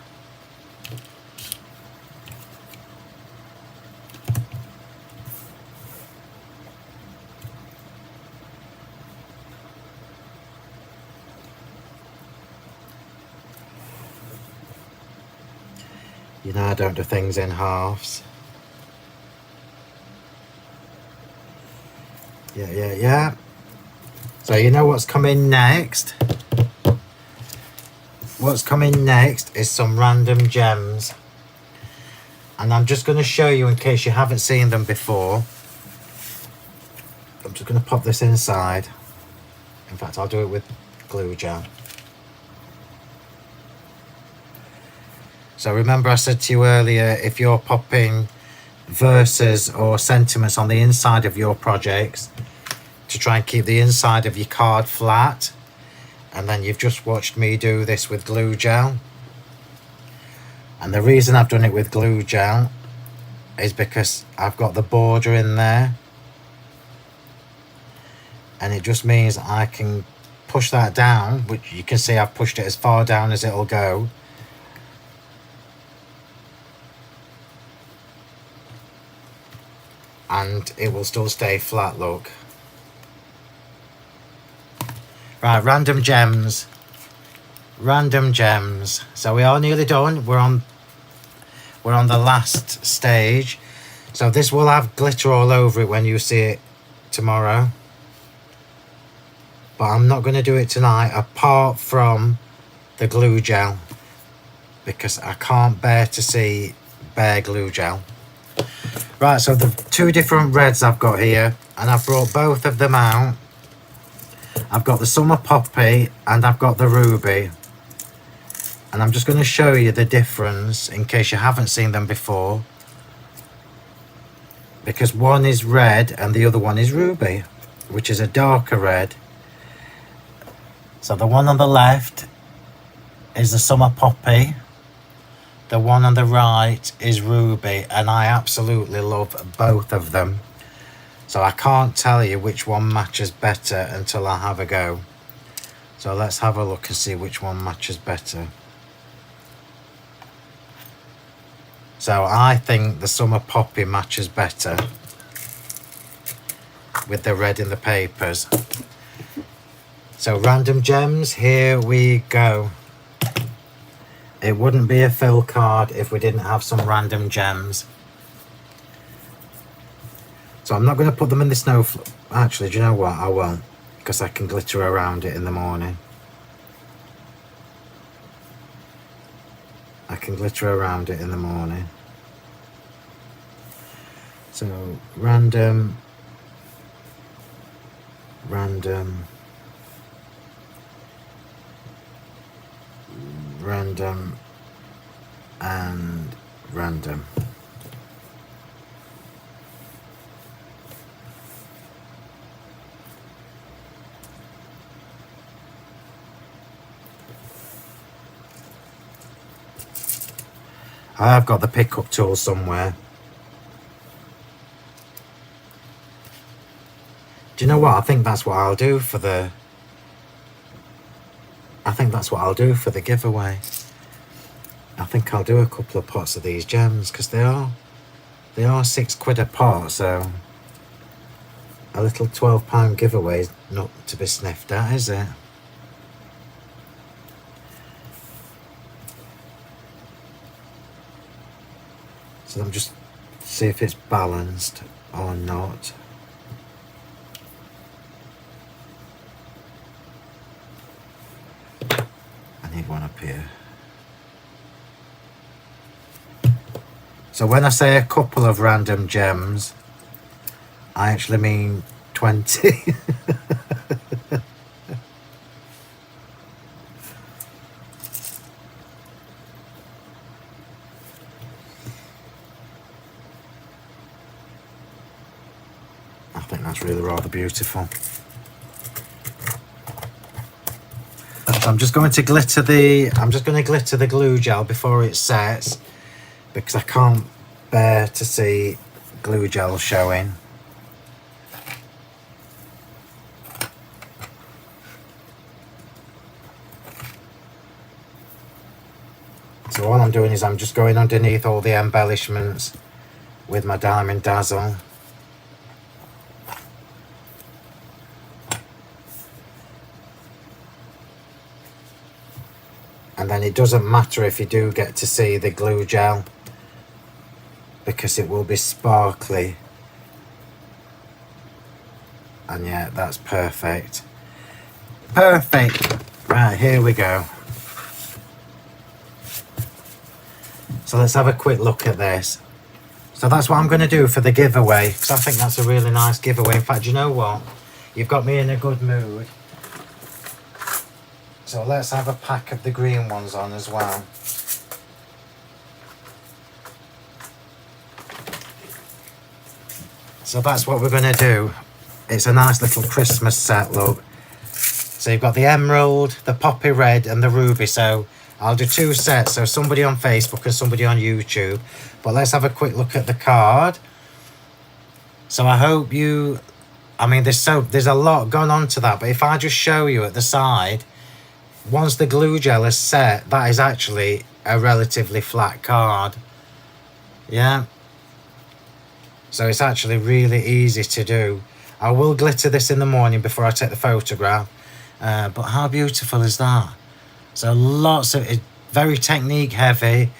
You know I don't do things in halves. Yeah. So you know what's coming next? What's coming next is some random gems. And I'm just going to show you in case you haven't seen them before. I'm just going to pop this inside. In fact, I'll do it with glue gel. So remember I said to you earlier, if you're popping verses or sentiments on the inside of your projects, to try and keep the inside of your card flat. And then you've just watched me do this with glue gel. And the reason I've done it with glue gel is because I've got the border in there. And it just means I can push that down, which you can see I've pushed it as far down as it'll go. And it will still stay flat, look. Right, random gems. Random gems. So we are nearly done. We're on the last stage. So this will have glitter all over it when you see it tomorrow. But I'm not going to do it tonight apart from the glue gel, because I can't bear to see bare glue gel. Right, so the two different reds I've got here, and I've brought both of them out. I've got the Summer Poppy and I've got the Ruby. And I'm just going to show you the difference in case you haven't seen them before. Because one is red and the other one is Ruby, which is a darker red. So the one on the left is the Summer Poppy. The one on the right is Ruby, and I absolutely love both of them. So I can't tell you which one matches better until I have a go. So let's have a look and see which one matches better. So I think the Summer Poppy matches better with the red in the papers. So random gems, here we go. It wouldn't be a Phill card if we didn't have some random gems. So I'm not going to put them in the snowflake. Actually, do you know what? I won't, because I can glitter around it in the morning. I can glitter around it in the morning. So random, random, random, and random. I've got the pickup tool somewhere. Do you know what? I think that's what I'll do for the... I think that's what I'll do for the giveaway. I think I'll do a couple of pots of these gems, because they are £6 a pot, so a little £12 giveaway is not to be sniffed at, is it? So I'm just see if it's balanced or not. I need one up here. So when I say a couple of random gems, I actually mean 20. I think that's really rather beautiful. So I'm just going to glitter the glue gel before it sets, because I can't bear to see glue gel showing. So all I'm doing is I'm just going underneath all the embellishments with my Diamond Dazzle. And then it doesn't matter if you do get to see the glue gel, because it will be sparkly. And yeah, that's perfect. Perfect. Right, here we go. So let's have a quick look at this. So that's what I'm going to do for the giveaway, because I think that's a really nice giveaway. In fact, you know what? You've got me in a good mood. So let's have a pack of the green ones on as well. So that's what we're going to do. It's a nice little Christmas set, look. So you've got the emerald, the poppy red and the ruby. So I'll do 2 sets. So somebody on Facebook and somebody on YouTube. But let's have a quick look at the card. So I hope you... I mean, there's a lot gone on to that. But if I just show you at the side, once the glue gel is set, that is actually a relatively flat card. Yeah. So it's actually really easy to do. I will glitter this in the morning before I take the photograph. But how beautiful is that? So lots of it, very technique heavy.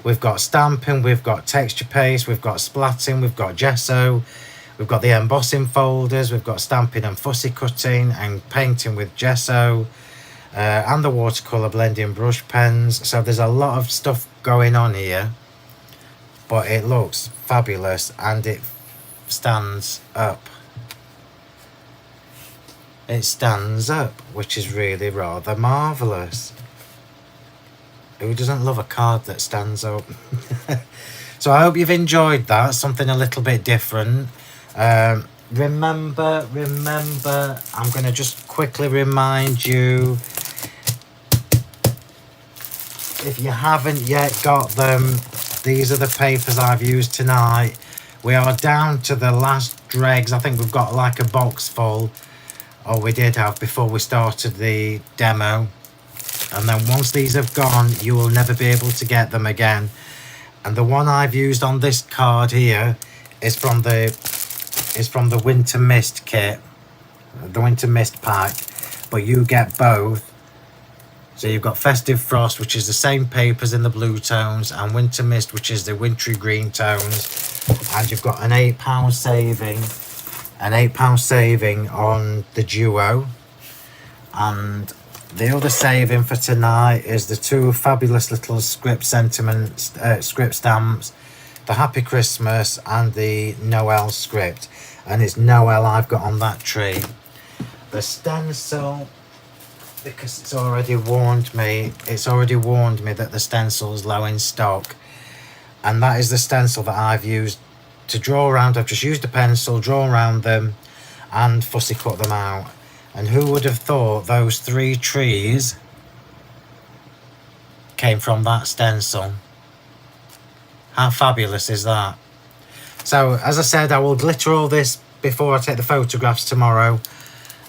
We've got stamping, we've got texture paste, we've got splatting, we've got gesso, we've got the embossing folders, we've got stamping and fussy cutting and painting with gesso, and the watercolour blending brush pens. So there's a lot of stuff going on here, but it looks fabulous and it stands up. It stands up, which is really rather marvellous. Who doesn't love a card that stands up? So I hope you've enjoyed that, something a little bit different. Remember, I'm going to just quickly remind you, if you haven't yet got them, these are the papers I've used tonight. We are down to the last dregs. I think we've got like a box full. Or we did have before we started the demo. And then once these have gone, you will never be able to get them again. And the one I've used on this card here is from the Winter Mist kit, the Winter Mist pack. But you get both. So you've got Festive Frost, which is the same papers in the blue tones, and Winter Mist, which is the wintry green tones. And you've got an £8 saving. An £8 saving on the duo. And the other saving for tonight is the 2 fabulous little script stamps, the Happy Christmas and the Noel script. And it's Noel I've got on that tree. The stencil, because it's already warned me that the stencil's low in stock. And that is the stencil that I've used to draw around. I've just used a pencil, draw around them and fussy cut them out. And who would have thought those 3 trees came from that stencil? How fabulous is that? So as I said, I will glitter all this before I take the photographs tomorrow,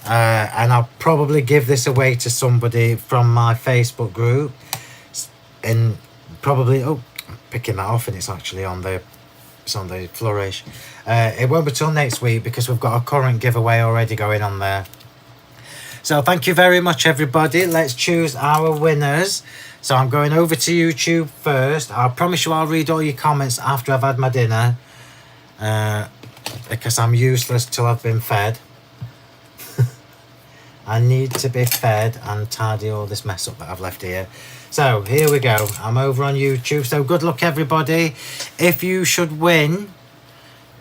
and I'll probably give this away to somebody from my Facebook group. And probably, oh, I'm picking that off and it's actually on the flourish. It won't be till next week because we've got a current giveaway already going on there. So thank you very much, everybody. Let's choose our winners. So I'm going over to YouTube first. I promise you I'll read all your comments after I've had my dinner, because I'm useless till I've been fed. I need to be fed and tidy all this mess up that I've left here. So here we go. I'm over on YouTube. So good luck, everybody. If you should win,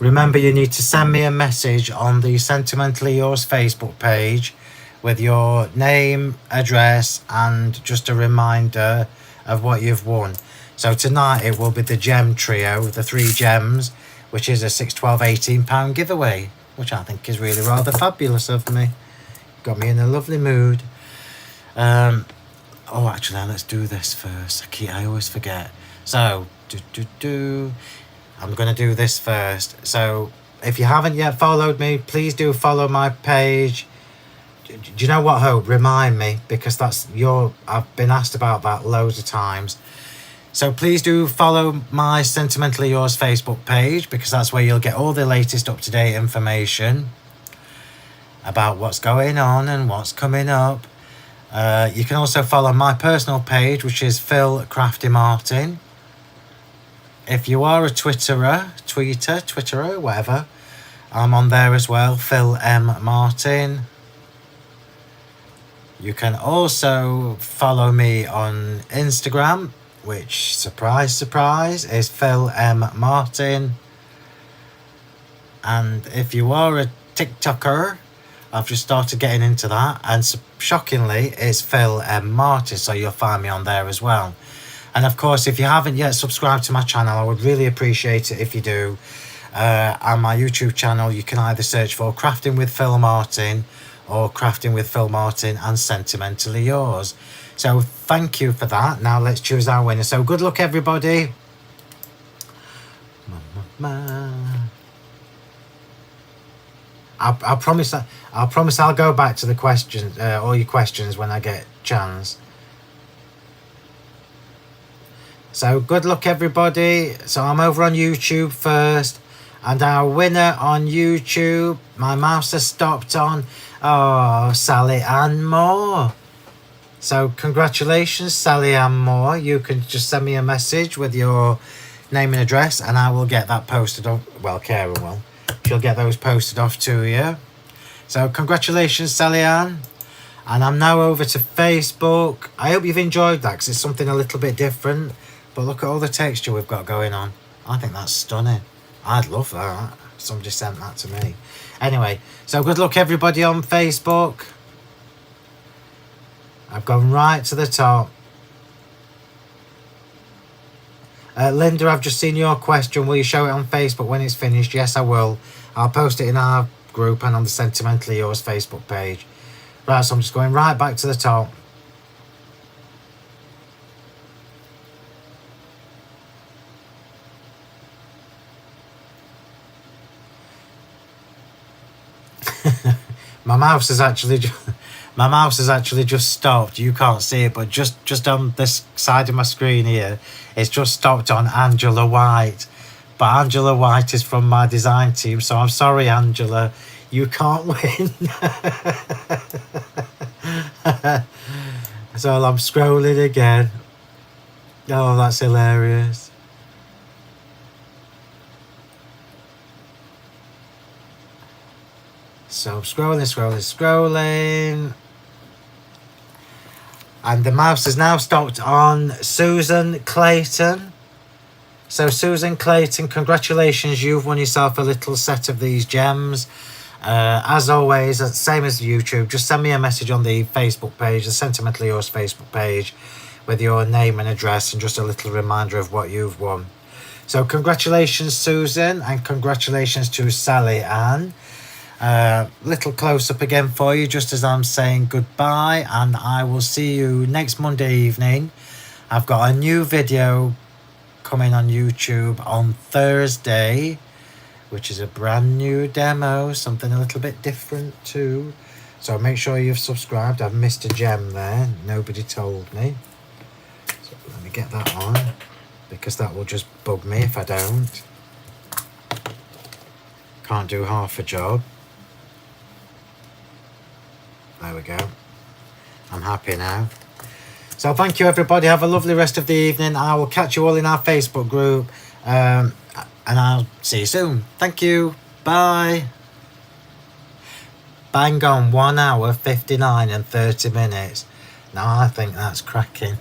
remember you need to send me a message on the Sentimentally Yours Facebook page with your name, address, and just a reminder of what you've won. So tonight it will be the gem trio, the 3 gems, which is a £6, £12, £18 giveaway, which I think is really rather fabulous of me. Got me in a lovely mood. Oh, actually, let's do this first. I always forget. So, I'm going to do this first. So, if you haven't yet followed me, please do follow my page. Do you know what, Hope? Remind me, because I've been asked about that loads of times. So please do follow my Sentimentally Yours Facebook page, because that's where you'll get all the latest up-to-date information about what's going on and what's coming up. You can also follow my personal page, which is Phill Crafty Martin. If you are a Twitterer, whatever, I'm on there as well, Phill M Martin. You can also follow me on Instagram, which, surprise, surprise, is Phill M Martin. And if you are a TikToker, I've just started getting into that, and shockingly, it's Phill M Martin, so you'll find me on there as well. And of course, if you haven't yet subscribed to my channel, I would really appreciate it if you do. On my YouTube channel, you can either search for Crafting with Phill Martin or Crafting with Phill Martin and Sentimentally Yours. So thank you for that. Now let's choose our winner. So good luck, everybody. I promise I'll go back to the questions, all your questions, when I get a chance. So good luck, everybody. So I'm over on YouTube first, and our winner on YouTube, my mouse has stopped on. Oh, Sally Ann Moore. So congratulations, Sally Ann Moore. You can just send me a message with your name and address, and I will get that posted off. Well, Karen will. She'll get those posted off to you. So congratulations, Sally Ann. And I'm now over to Facebook. I hope you've enjoyed that, because it's something a little bit different. But look at all the texture we've got going on. I think that's stunning. I'd love that. Somebody sent that to me. Anyway, so good luck, everybody, on Facebook. I've gone right to the top. Linda, I've just seen your question. Will you show it on Facebook when it's finished? Yes, I will. I'll post it in our group and on the Sentimentally Yours Facebook page. Right, so I'm just going right back to the top. My mouse has actually just stopped. You can't see it, but just on this side of my screen here, it's just stopped on Angela White. But Angela White is from my design team, so I'm sorry, Angela, you can't win. So I'm scrolling again. Oh, that's hilarious. So I'm scrolling. And the mouse is now stopped on Susan Clayton. So Susan Clayton, congratulations, you've won yourself a little set of these gems. As always, same as YouTube, just send me a message on the Facebook page, the Sentimentally Yours Facebook page, with your name and address and just a little reminder of what you've won. So congratulations, Susan, and congratulations to Sally Ann. Little close-up again for you, just as I'm saying goodbye, and I will see you next Monday evening. I've got a new video coming on YouTube on Thursday, which is a brand new demo, something a little bit different too. So make sure you've subscribed. I've missed a gem there, nobody told me. So let me get that on, because that will just bug me if I don't. Can't do half a job. There we go. I'm happy now. So thank you, everybody. Have a lovely rest of the evening. I will catch you all in our Facebook group. And I'll see you soon. Thank you. Bye. Bang on 1 hour, 59 and 30 minutes. Now I think that's cracking.